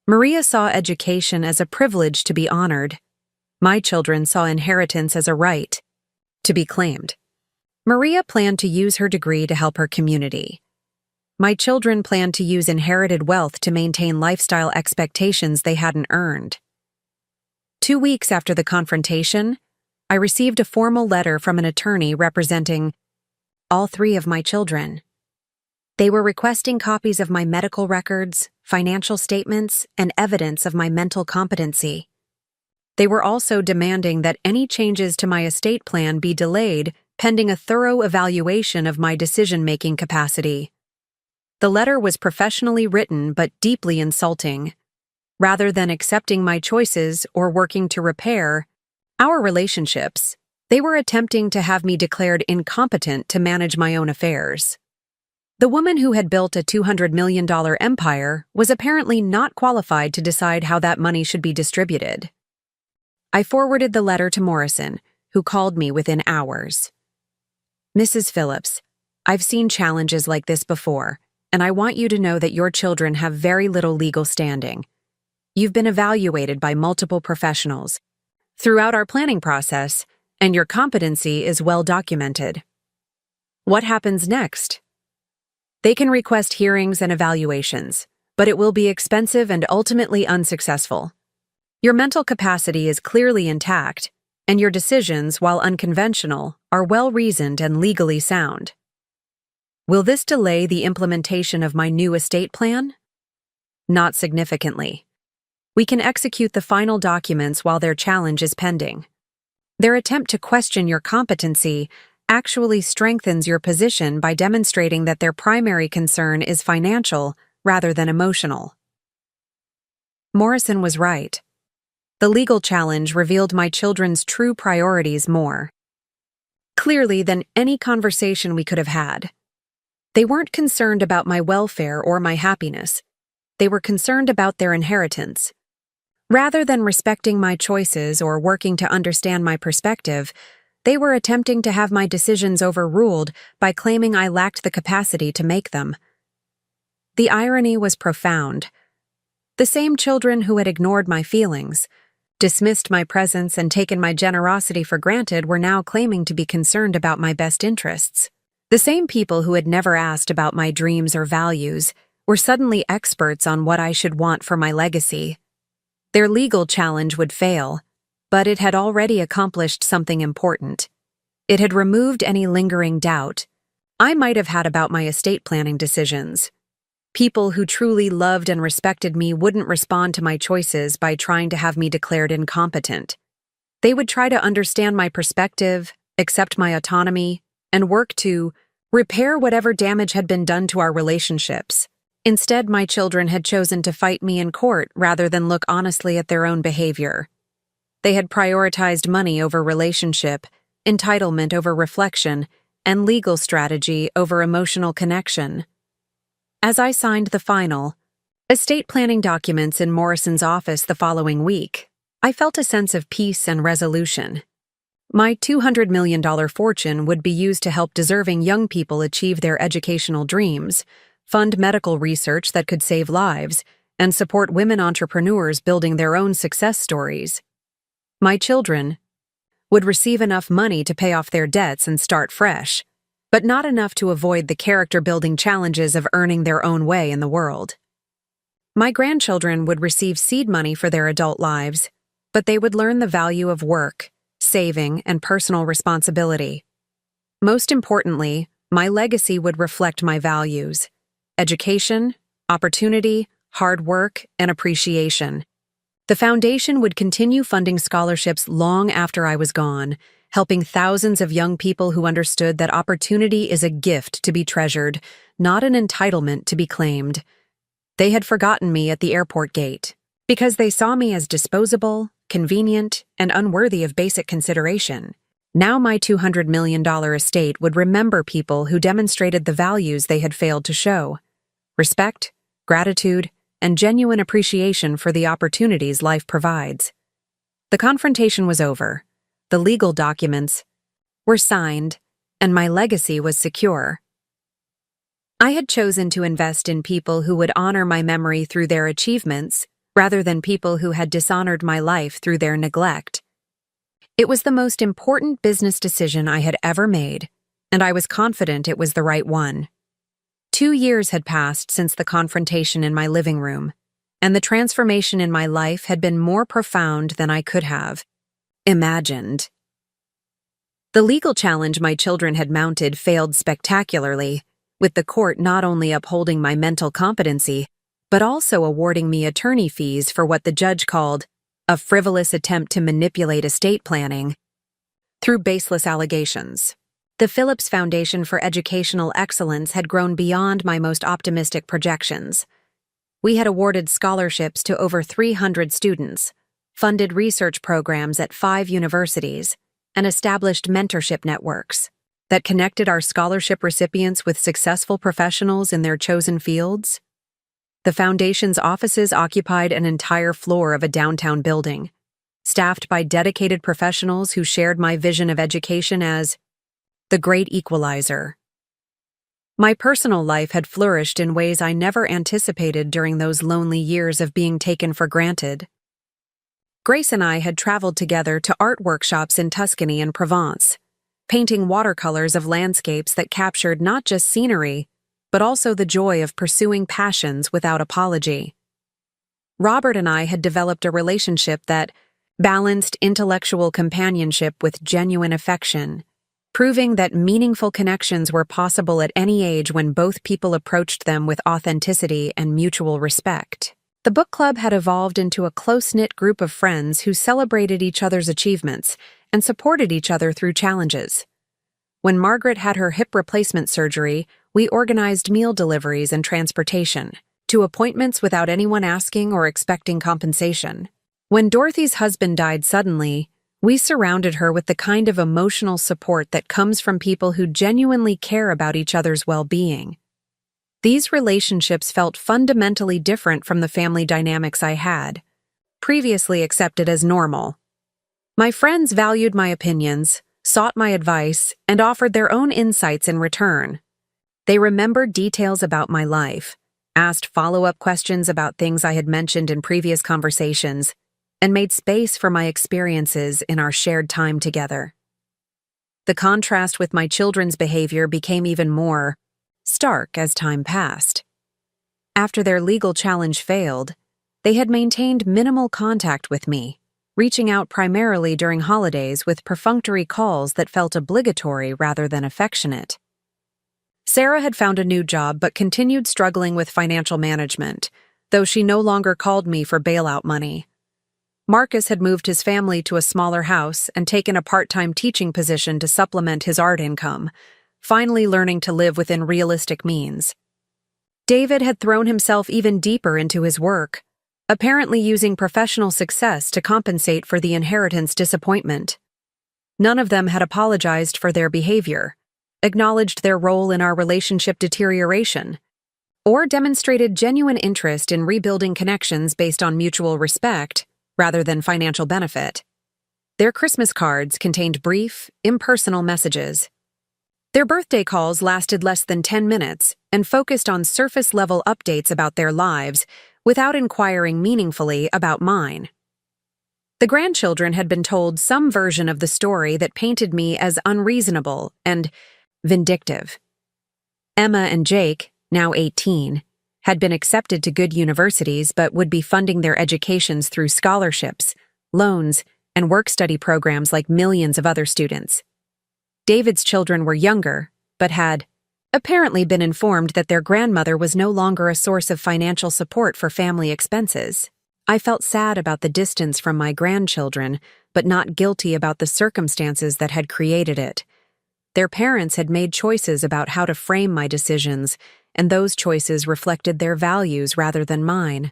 Maria saw education as a privilege to be honored. My children saw inheritance as a right to be claimed. Maria planned to use her degree to help her community. My children planned to use inherited wealth to maintain lifestyle expectations they hadn't earned. 2 weeks after the confrontation, I received a formal letter from an attorney representing all 3 of my children. They were requesting copies of my medical records, financial statements, and evidence of my mental competency. They were also demanding that any changes to my estate plan be delayed pending a thorough evaluation of my decision-making capacity. The letter was professionally written but deeply insulting. Rather than accepting my choices or working to repair our relationships, they were attempting to have me declared incompetent to manage my own affairs. The woman who had built a $200 million empire was apparently not qualified to decide how that money should be distributed. I forwarded the letter to Morrison, who called me within hours. "Mrs. Phillips, I've seen challenges like this before, and I want you to know that your children have very little legal standing. You've been evaluated by multiple professionals throughout our planning process, and your competency is well documented. What happens next? They can request hearings and evaluations, but it will be expensive and ultimately unsuccessful. Your mental capacity is clearly intact, and your decisions, while unconventional, are well-reasoned and legally sound. Will this delay the implementation of my new estate plan? Not significantly. We can execute the final documents while their challenge is pending. Their attempt to question your competency actually strengthens your position by demonstrating that their primary concern is financial rather than emotional. Morrison was right. The legal challenge revealed my children's true priorities more clearly than any conversation we could have had. They weren't concerned about my welfare or my happiness. They were concerned about their inheritance. Rather than respecting my choices or working to understand my perspective, they were attempting to have my decisions overruled by claiming I lacked the capacity to make them. The irony was profound. The same children who had ignored my feelings, dismissed my presence, and taken my generosity for granted were now claiming to be concerned about my best interests. The same people who had never asked about my dreams or values were suddenly experts on what I should want for my legacy. Their legal challenge would fail, but it had already accomplished something important. It had removed any lingering doubt I might have had about my estate planning decisions. People who truly loved and respected me wouldn't respond to my choices by trying to have me declared incompetent. They would try to understand my perspective, accept my autonomy, and work to repair whatever damage had been done to our relationships. Instead, my children had chosen to fight me in court rather than look honestly at their own behavior. They had prioritized money over relationship, entitlement over reflection, and legal strategy over emotional connection. As I signed the final estate planning documents in Morrison's office the following week, I felt a sense of peace and resolution. My $200 million fortune would be used to help deserving young people achieve their educational dreams, fund medical research that could save lives, and support women entrepreneurs building their own success stories. My children would receive enough money to pay off their debts and start fresh, but not enough to avoid the character-building challenges of earning their own way in the world. My grandchildren would receive seed money for their adult lives, but they would learn the value of work, saving, and personal responsibility. Most importantly, my legacy would reflect my values: education, opportunity, hard work, and appreciation. The foundation would continue funding scholarships long after I was gone, helping thousands of young people who understood that opportunity is a gift to be treasured, not an entitlement to be claimed. They had forgotten me at the airport gate because they saw me as disposable, convenient, and unworthy of basic consideration. Now my $200 million estate would remember people who demonstrated the values they had failed to show: respect, gratitude, and genuine appreciation for the opportunities life provides. The confrontation was over. The legal documents were signed, and my legacy was secure. I had chosen to invest in people who would honor my memory through their achievements, rather than people who had dishonored my life through their neglect. It was the most important business decision I had ever made, and I was confident it was the right one. 2 years had passed since the confrontation in my living room, and the transformation in my life had been more profound than I could have imagined. The legal challenge my children had mounted failed spectacularly, with the court not only upholding my mental competency, but also awarding me attorney fees for what the judge called a frivolous attempt to manipulate estate planning through baseless allegations. The Phillips Foundation for Educational Excellence had grown beyond my most optimistic projections. We had awarded scholarships to over 300 students, funded research programs at 5 universities, and established mentorship networks that connected our scholarship recipients with successful professionals in their chosen fields. The foundation's offices occupied an entire floor of a downtown building, staffed by dedicated professionals who shared my vision of education as the great equalizer. My personal life had flourished in ways I never anticipated during those lonely years of being taken for granted. Grace and I had traveled together to art workshops in Tuscany and Provence, painting watercolors of landscapes that captured not just scenery, but also the joy of pursuing passions without apology. Robert and I had developed a relationship that balanced intellectual companionship with genuine affection, proving that meaningful connections were possible at any age when both people approached them with authenticity and mutual respect. The book club had evolved into a close-knit group of friends who celebrated each other's achievements and supported each other through challenges. When Margaret had her hip replacement surgery, we organized meal deliveries and transportation to appointments without anyone asking or expecting compensation. When Dorothy's husband died suddenly, we surrounded her with the kind of emotional support that comes from people who genuinely care about each other's well-being. These relationships felt fundamentally different from the family dynamics I had previously accepted as normal. My friends valued my opinions, sought my advice, and offered their own insights in return. They remembered details about my life, asked follow-up questions about things I had mentioned in previous conversations, and made space for my experiences in our shared time together. The contrast with my children's behavior became even more stark as time passed. After their legal challenge failed, they had maintained minimal contact with me, reaching out primarily during holidays with perfunctory calls that felt obligatory rather than affectionate. Sarah had found a new job but continued struggling with financial management, though she no longer called me for bailout money. Marcus had moved his family to a smaller house and taken a part-time teaching position to supplement his art income, finally learning to live within realistic means. David had thrown himself even deeper into his work, apparently using professional success to compensate for the inheritance disappointment. None of them had apologized for their behavior, acknowledged their role in our relationship deterioration, or demonstrated genuine interest in rebuilding connections based on mutual respect rather than financial benefit. Their Christmas cards contained brief, impersonal messages. Their birthday calls lasted less than 10 minutes and focused on surface-level updates about their lives without inquiring meaningfully about mine. The grandchildren had been told some version of the story that painted me as unreasonable and vindictive. Emma and Jake, now 18, had been accepted to good universities but would be funding their educations through scholarships, loans, and work-study programs like millions of other students. David's children were younger, but had apparently been informed that their grandmother was no longer a source of financial support for family expenses. I felt sad about the distance from my grandchildren, but not guilty about the circumstances that had created it. Their parents had made choices about how to frame my decisions, and those choices reflected their values rather than mine.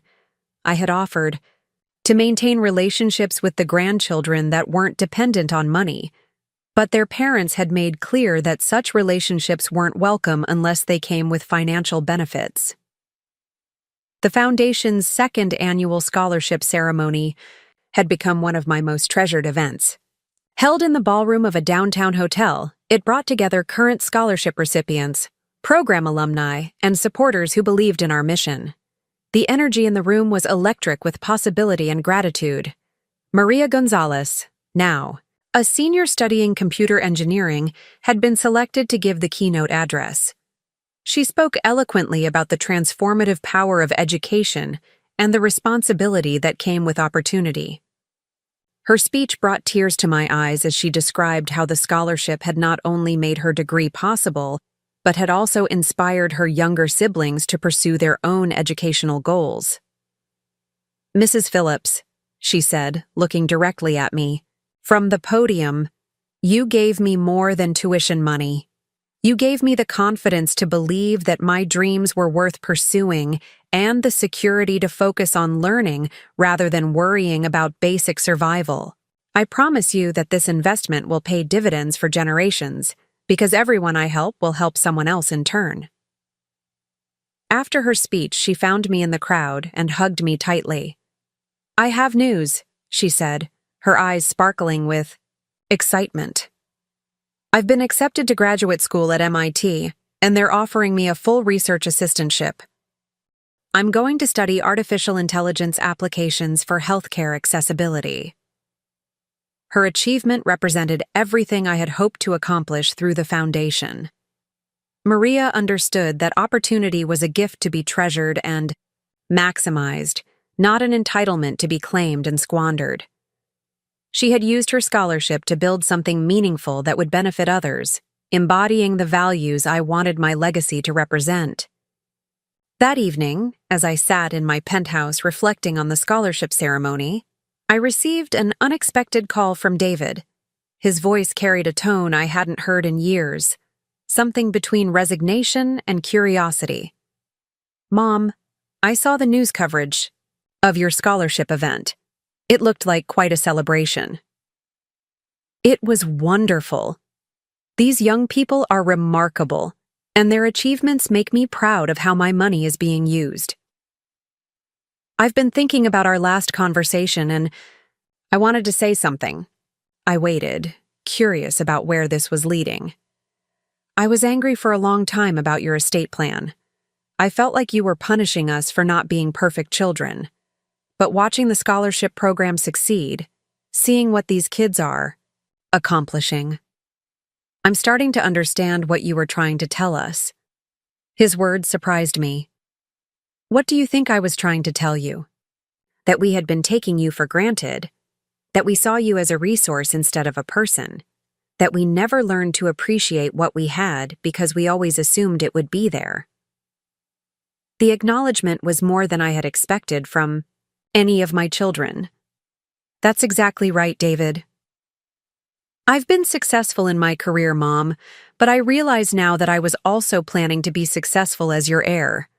I had offered to maintain relationships with the grandchildren that weren't dependent on money, but their parents had made clear that such relationships weren't welcome unless they came with financial benefits. The Foundation's second annual scholarship ceremony had become one of my most treasured events. Held in the ballroom of a downtown hotel, it brought together current scholarship recipients, program alumni, and supporters who believed in our mission. The energy in the room was electric with possibility and gratitude. Maria Gonzalez, now a senior studying computer engineering, had been selected to give the keynote address. She spoke eloquently about the transformative power of education and the responsibility that came with opportunity. Her speech brought tears to my eyes as she described how the scholarship had not only made her degree possible, but had also inspired her younger siblings to pursue their own educational goals. "Mrs. Phillips," she said, looking directly at me, "from the podium, you gave me more than tuition money. You gave me the confidence to believe that my dreams were worth pursuing and the security to focus on learning rather than worrying about basic survival. I promise you that this investment will pay dividends for generations, because everyone I help will help someone else in turn." After her speech, she found me in the crowd and hugged me tightly. "I have news," she said, her eyes sparkling with excitement. "I've been accepted to graduate school at MIT, and they're offering me a full research assistantship. I'm going to study artificial intelligence applications for healthcare accessibility. Her achievement represented everything I had hoped to accomplish through the foundation. Maria understood that opportunity was a gift to be treasured and maximized, not an entitlement to be claimed and squandered. She had used her scholarship to build something meaningful that would benefit others, embodying the values I wanted my legacy to represent. That evening, as I sat in my penthouse reflecting on the scholarship ceremony, I received an unexpected call from David. His voice carried a tone I hadn't heard in years, something between resignation and curiosity. "Mom, I saw the news coverage of your scholarship event. It looked like quite a celebration." It was wonderful. These young people are remarkable, and their achievements make me proud of how my money is being used. I've been thinking about our last conversation, and I wanted to say something. I waited, curious about where this was leading. I was angry for a long time about your estate plan. I felt like you were punishing us for not being perfect children. But watching the scholarship program succeed, seeing what these kids are accomplishing, I'm starting to understand what you were trying to tell us. His words surprised me. What do you think I was trying to tell you? That we had been taking you for granted, that we saw you as a resource instead of a person, that we never learned to appreciate what we had because we always assumed it would be there. The acknowledgement was more than I had expected from any of my children. That's exactly right, David. I've been successful in my career, Mom, but I realize now that I was also planning to be successful as your heir.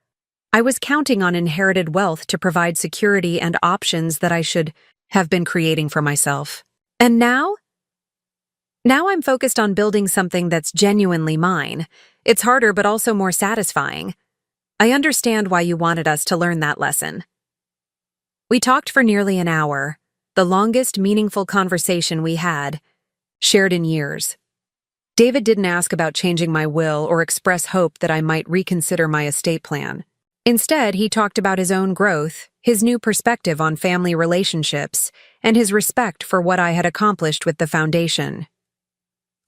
I was counting on inherited wealth to provide security and options that I should have been creating for myself. And now? Now I'm focused on building something that's genuinely mine. It's harder but also more satisfying. I understand why you wanted us to learn that lesson. We talked for nearly an hour, the longest meaningful conversation we had, shared in years. David didn't ask about changing my will or express hope that I might reconsider my estate plan. Instead, he talked about his own growth, his new perspective on family relationships, and his respect for what I had accomplished with the foundation.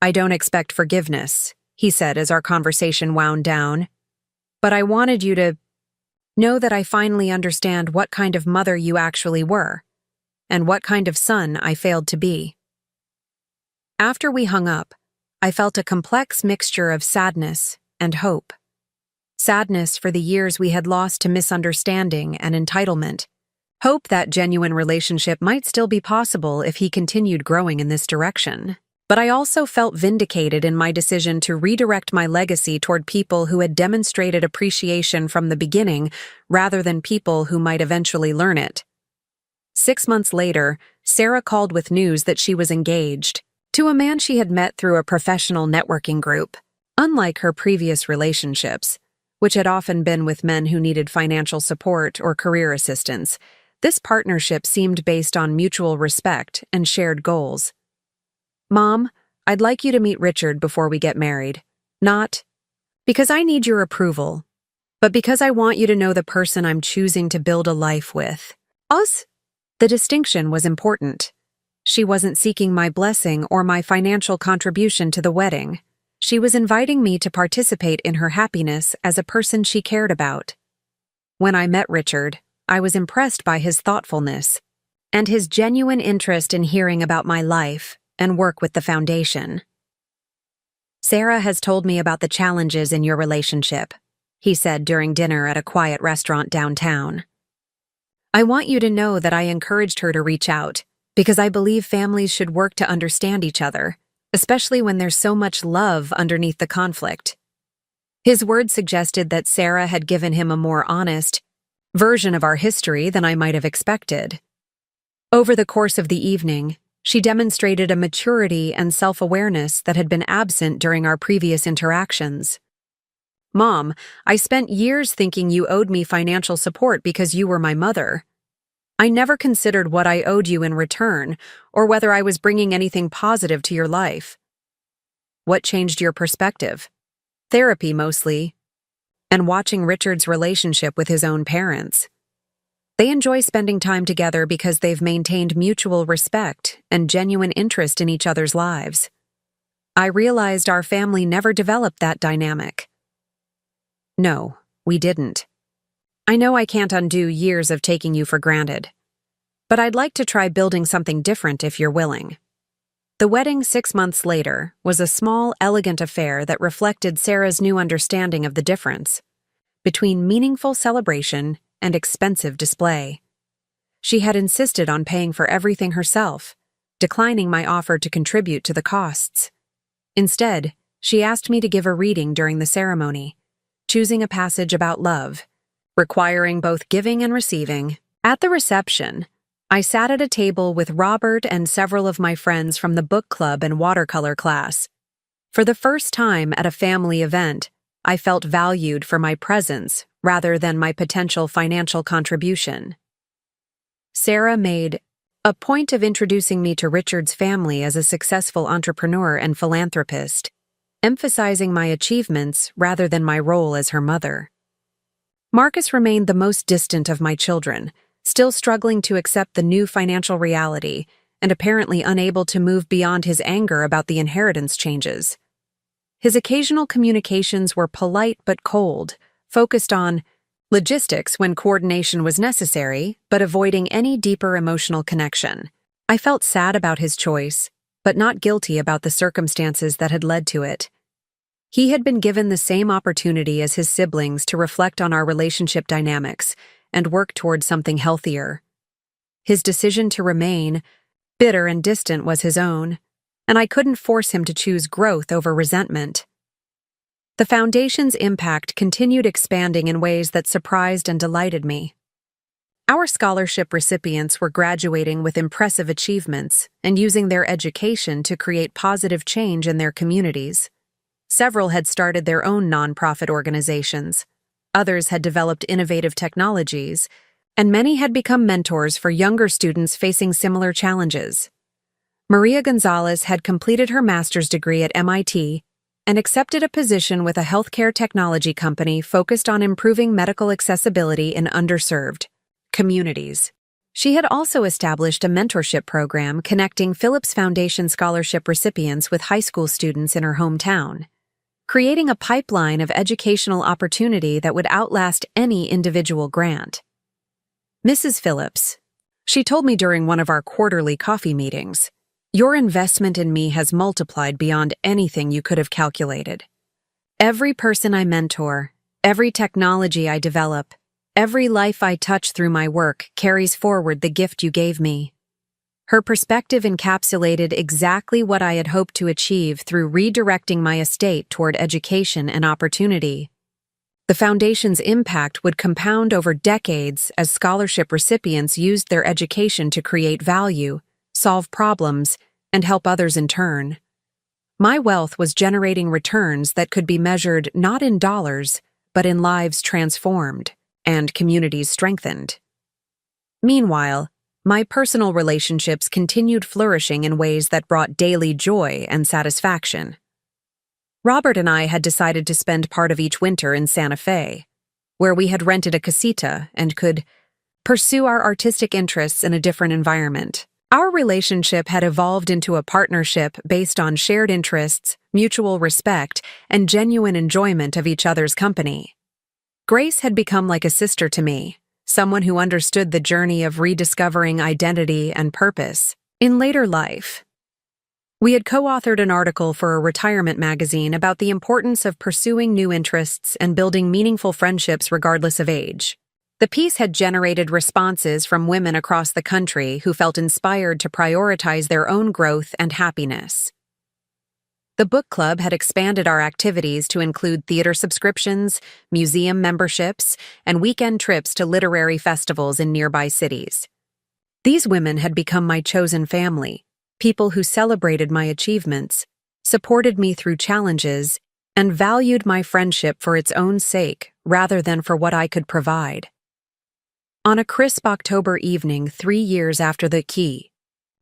"I don't expect forgiveness," he said as our conversation wound down, "but I wanted you to know that I finally understand what kind of mother you actually were, and what kind of son I failed to be." After we hung up, I felt a complex mixture of sadness and hope. Sadness for the years we had lost to misunderstanding and entitlement. Hope that genuine relationship might still be possible if he continued growing in this direction. But I also felt vindicated in my decision to redirect my legacy toward people who had demonstrated appreciation from the beginning rather than people who might eventually learn it. 6 months later, Sarah called with news that she was engaged to a man she had met through a professional networking group. Unlike her previous relationships, which had often been with men who needed financial support or career assistance, this partnership seemed based on mutual respect and shared goals. "Mom, I'd like you to meet Richard before we get married. Not because I need your approval, but because I want you to know the person I'm choosing to build a life with. Us?" The distinction was important. She wasn't seeking my blessing or my financial contribution to the wedding. She was inviting me to participate in her happiness as a person she cared about. When I met Richard, I was impressed by his thoughtfulness and his genuine interest in hearing about my life and work with the foundation. "Sarah has told me about the challenges in your relationship," he said during dinner at a quiet restaurant downtown. "I want you to know that I encouraged her to reach out, because I believe families should work to understand each other, especially when there's so much love underneath the conflict." His words suggested that Sarah had given him a more honest version of our history than I might have expected. Over the course of the evening, she demonstrated a maturity and self-awareness that had been absent during our previous interactions. "Mom, I spent years thinking you owed me financial support because you were my mother. I never considered what I owed you in return, or whether I was bringing anything positive to your life. What changed your perspective?" therapy mostly, and watching Richard's relationship with his own parents. They enjoy spending time together because they've maintained mutual respect and genuine interest in each other's lives. I realized our family never developed that dynamic. No, we didn't. I know I can't undo years of taking you for granted, but I'd like to try building something different if you're willing. The wedding 6 months later was a small, elegant affair that reflected Sarah's new understanding of the difference between meaningful celebration and expensive display. She had insisted on paying for everything herself, declining my offer to contribute to the costs. Instead, she asked me to give a reading during the ceremony, choosing a passage about love, requiring both giving and receiving. At the reception, I sat at a table with Robert and several of my friends from the book club and watercolor class. For the first time at a family event, I felt valued for my presence rather than my potential financial contribution. Sarah made a point of introducing me to Richard's family as a successful entrepreneur and philanthropist, emphasizing my achievements rather than my role as her mother. Marcus remained the most distant of my children, still struggling to accept the new financial reality and apparently unable to move beyond his anger about the inheritance changes. His occasional communications were polite but cold, focused on logistics when coordination was necessary, but avoiding any deeper emotional connection. I felt sad about his choice, but not guilty about the circumstances that had led to it. He had been given the same opportunity as his siblings to reflect on our relationship dynamics and work towards something healthier. His decision to remain bitter and distant was his own, and I couldn't force him to choose growth over resentment. The foundation's impact continued expanding in ways that surprised and delighted me. Our scholarship recipients were graduating with impressive achievements and using their education to create positive change in their communities. Several had started their own nonprofit organizations, others had developed innovative technologies, and many had become mentors for younger students facing similar challenges. Maria Gonzalez had completed her master's degree at MIT and accepted a position with a healthcare technology company focused on improving medical accessibility in underserved communities. She had also established a mentorship program connecting Phillips Foundation scholarship recipients with high school students in her hometown, creating a pipeline of educational opportunity that would outlast any individual grant. Mrs. Phillips, she told me during one of our quarterly coffee meetings, "Your investment in me has multiplied beyond anything you could have calculated. Every person I mentor, every technology I develop, every life I touch through my work carries forward the gift you gave me." Her perspective encapsulated exactly what I had hoped to achieve through redirecting my estate toward education and opportunity. The foundation's impact would compound over decades as scholarship recipients used their education to create value, solve problems, and help others in turn. My wealth was generating returns that could be measured not in dollars, but in lives transformed and communities strengthened. Meanwhile, my personal relationships continued flourishing in ways that brought daily joy and satisfaction. Robert and I had decided to spend part of each winter in Santa Fe, where we had rented a casita and could pursue our artistic interests in a different environment. Our relationship had evolved into a partnership based on shared interests, mutual respect, and genuine enjoyment of each other's company. Grace had become like a sister to me, someone who understood the journey of rediscovering identity and purpose. In later life, we had co-authored an article for a retirement magazine about the importance of pursuing new interests and building meaningful friendships regardless of age. The piece had generated responses from women across the country who felt inspired to prioritize their own growth and happiness. The book club had expanded our activities to include theater subscriptions, museum memberships, and weekend trips to literary festivals in nearby cities. These women had become my chosen family, people who celebrated my achievements, supported me through challenges, and valued my friendship for its own sake rather than for what I could provide. On a crisp October evening 3 years after the key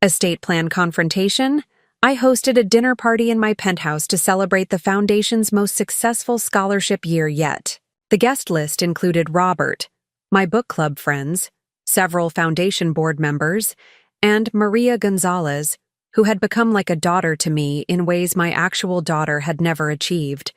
estate plan confrontation, I hosted a dinner party in my penthouse to celebrate the Foundation's most successful scholarship year yet. The guest list included Robert, my book club friends, several Foundation board members, and Maria Gonzalez, who had become like a daughter to me in ways my actual daughter had never achieved.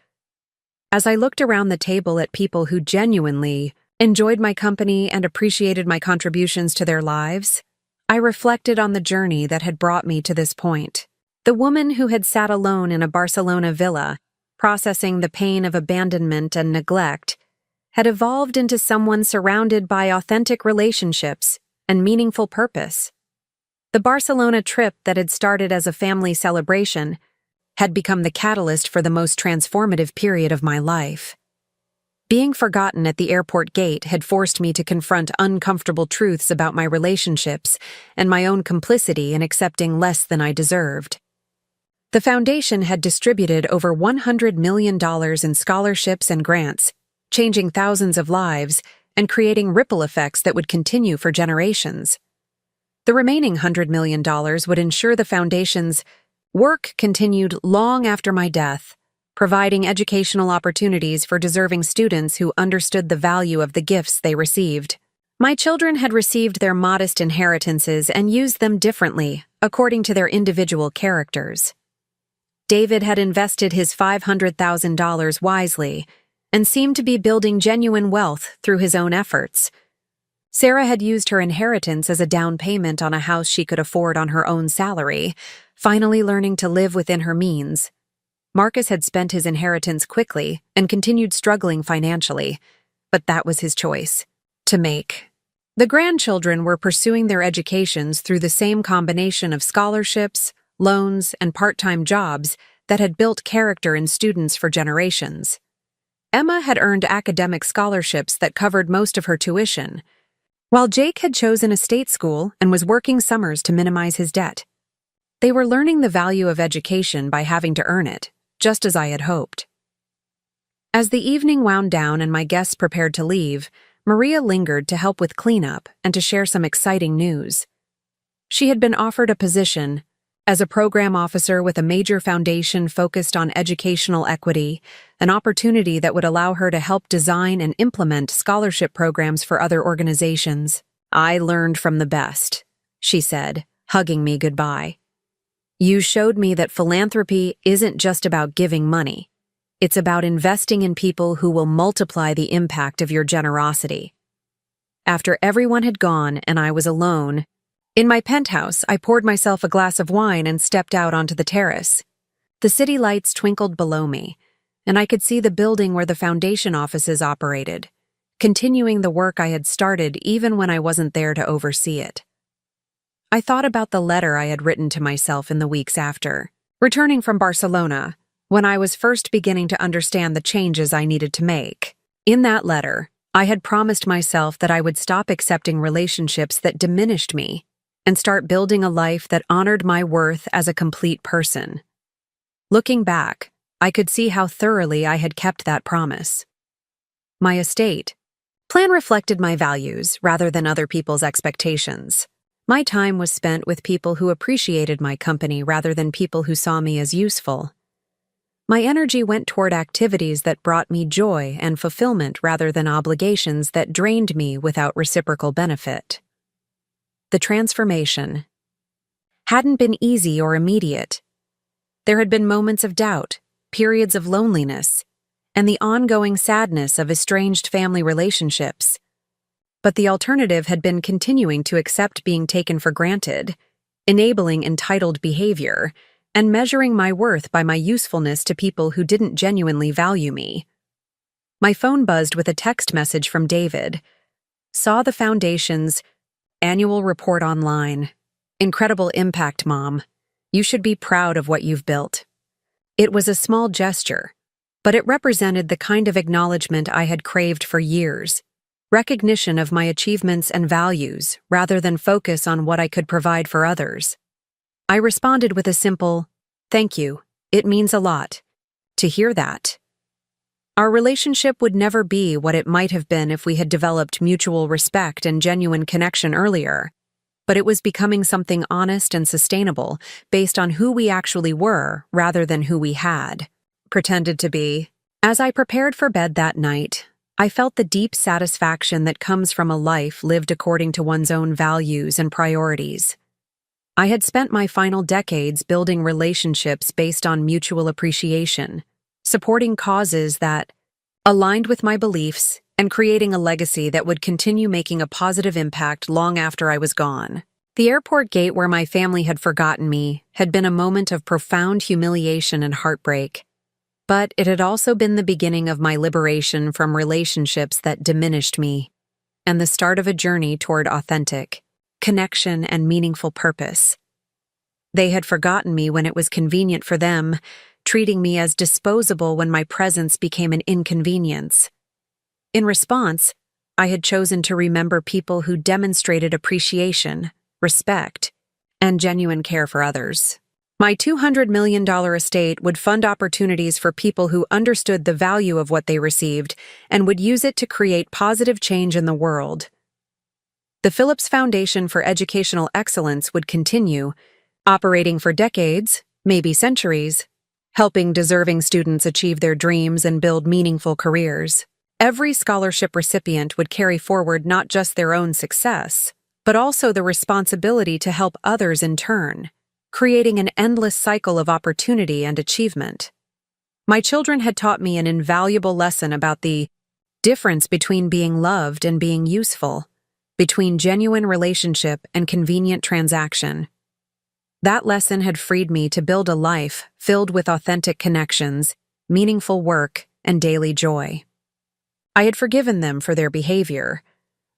As I looked around the table at people who genuinely enjoyed my company and appreciated my contributions to their lives, I reflected on the journey that had brought me to this point. The woman who had sat alone in a Barcelona villa, processing the pain of abandonment and neglect, had evolved into someone surrounded by authentic relationships and meaningful purpose. The Barcelona trip that had started as a family celebration had become the catalyst for the most transformative period of my life. Being forgotten at the airport gate had forced me to confront uncomfortable truths about my relationships and my own complicity in accepting less than I deserved. The Foundation had distributed over $100 million in scholarships and grants, changing thousands of lives and creating ripple effects that would continue for generations. The remaining $100 million would ensure the Foundation's work continued long after my death, providing educational opportunities for deserving students who understood the value of the gifts they received. My children had received their modest inheritances and used them differently, according to their individual characters. David had invested his $500,000 wisely and seemed to be building genuine wealth through his own efforts. Sarah had used her inheritance as a down payment on a house she could afford on her own salary, finally learning to live within her means. Marcus had spent his inheritance quickly and continued struggling financially, but that was his choice to make. The grandchildren were pursuing their educations through the same combination of scholarships, loans, and part-time jobs that had built character in students for generations. Emma had earned academic scholarships that covered most of her tuition, while Jake had chosen a state school and was working summers to minimize his debt. They were learning the value of education by having to earn it, just as I had hoped. As the evening wound down and my guests prepared to leave, Maria lingered to help with cleanup and to share some exciting news. She had been offered a position as a program officer with a major foundation focused on educational equity, an opportunity that would allow her to help design and implement scholarship programs for other organizations. "I learned from the best," she said, hugging me goodbye. "You showed me that philanthropy isn't just about giving money. It's about investing in people who will multiply the impact of your generosity." After everyone had gone and I was alone, in my penthouse, I poured myself a glass of wine and stepped out onto the terrace. The city lights twinkled below me, and I could see the building where the Foundation offices operated, continuing the work I had started even when I wasn't there to oversee it. I thought about the letter I had written to myself in the weeks after, returning from Barcelona, when I was first beginning to understand the changes I needed to make. In that letter, I had promised myself that I would stop accepting relationships that diminished me and start building a life that honored my worth as a complete person. Looking back, I could see how thoroughly I had kept that promise. My estate plan reflected my values rather than other people's expectations. My time was spent with people who appreciated my company rather than people who saw me as useful. My energy went toward activities that brought me joy and fulfillment rather than obligations that drained me without reciprocal benefit. The transformation hadn't been easy or immediate. There had been moments of doubt, periods of loneliness, and the ongoing sadness of estranged family relationships. But the alternative had been continuing to accept being taken for granted, enabling entitled behavior, and measuring my worth by my usefulness to people who didn't genuinely value me. My phone buzzed with a text message from David. "Saw the Foundation's annual report online. Incredible impact, Mom. You should be proud of what you've built." It was a small gesture, but it represented the kind of acknowledgement I had craved for years. Recognition of my achievements and values rather than focus on what I could provide for others. I responded with a simple, "Thank you. It means a lot to hear that." Our relationship would never be what it might have been if we had developed mutual respect and genuine connection earlier. but it was becoming something honest and sustainable based on who we actually were rather than who we had pretended to be. As I prepared for bed that night, I felt the deep satisfaction that comes from a life lived according to one's own values and priorities. I had spent my final decades building relationships based on mutual appreciation, supporting causes that aligned with my beliefs, and creating a legacy that would continue making a positive impact long after I was gone. The airport gate where my family had forgotten me had been a moment of profound humiliation and heartbreak, but it had also been the beginning of my liberation from relationships that diminished me, and the start of a journey toward authentic connection and meaningful purpose. They had forgotten me when it was convenient for them, treating me as disposable when my presence became an inconvenience. In response, I had chosen to remember people who demonstrated appreciation, respect, and genuine care for others. My $200 million estate would fund opportunities for people who understood the value of what they received and would use it to create positive change in the world. The Phillips Foundation for Educational Excellence would continue, operating for decades, maybe centuries, helping deserving students achieve their dreams and build meaningful careers. Every scholarship recipient would carry forward not just their own success, but also the responsibility to help others in turn, creating an endless cycle of opportunity and achievement. My children had taught me an invaluable lesson about the difference between being loved and being useful, between genuine relationship and convenient transaction. That lesson had freed me to build a life filled with authentic connections, meaningful work, and daily joy. I had forgiven them for their behavior,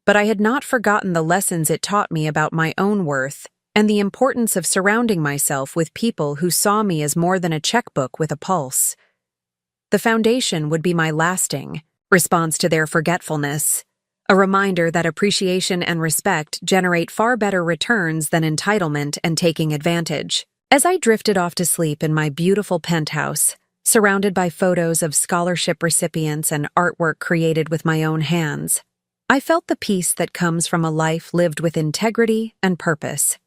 but I had not forgotten the lessons it taught me about my own worth and the importance of surrounding myself with people who saw me as more than a checkbook with a pulse. The foundation would be my lasting response to their forgetfulness, a reminder that appreciation and respect generate far better returns than entitlement and taking advantage. As I drifted off to sleep in my beautiful penthouse, surrounded by photos of scholarship recipients and artwork created with my own hands, I felt the peace that comes from a life lived with integrity and purpose.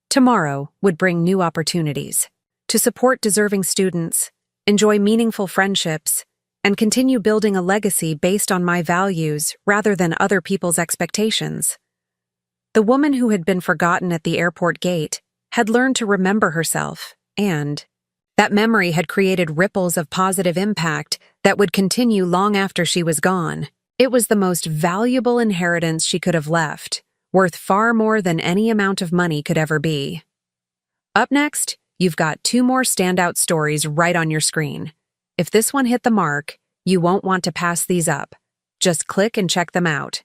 Tomorrow would bring new opportunities to support deserving students, enjoy meaningful friendships, and continue building a legacy based on my values rather than other people's expectations. The woman who had been forgotten at the airport gate had learned to remember herself, and that memory had created ripples of positive impact that would continue long after she was gone. It was the most valuable inheritance she could have left, worth far more than any amount of money could ever be. Up next, you've got 2 more standout stories right on your screen. If this one hit the mark, you won't want to pass these up. Just click and check them out.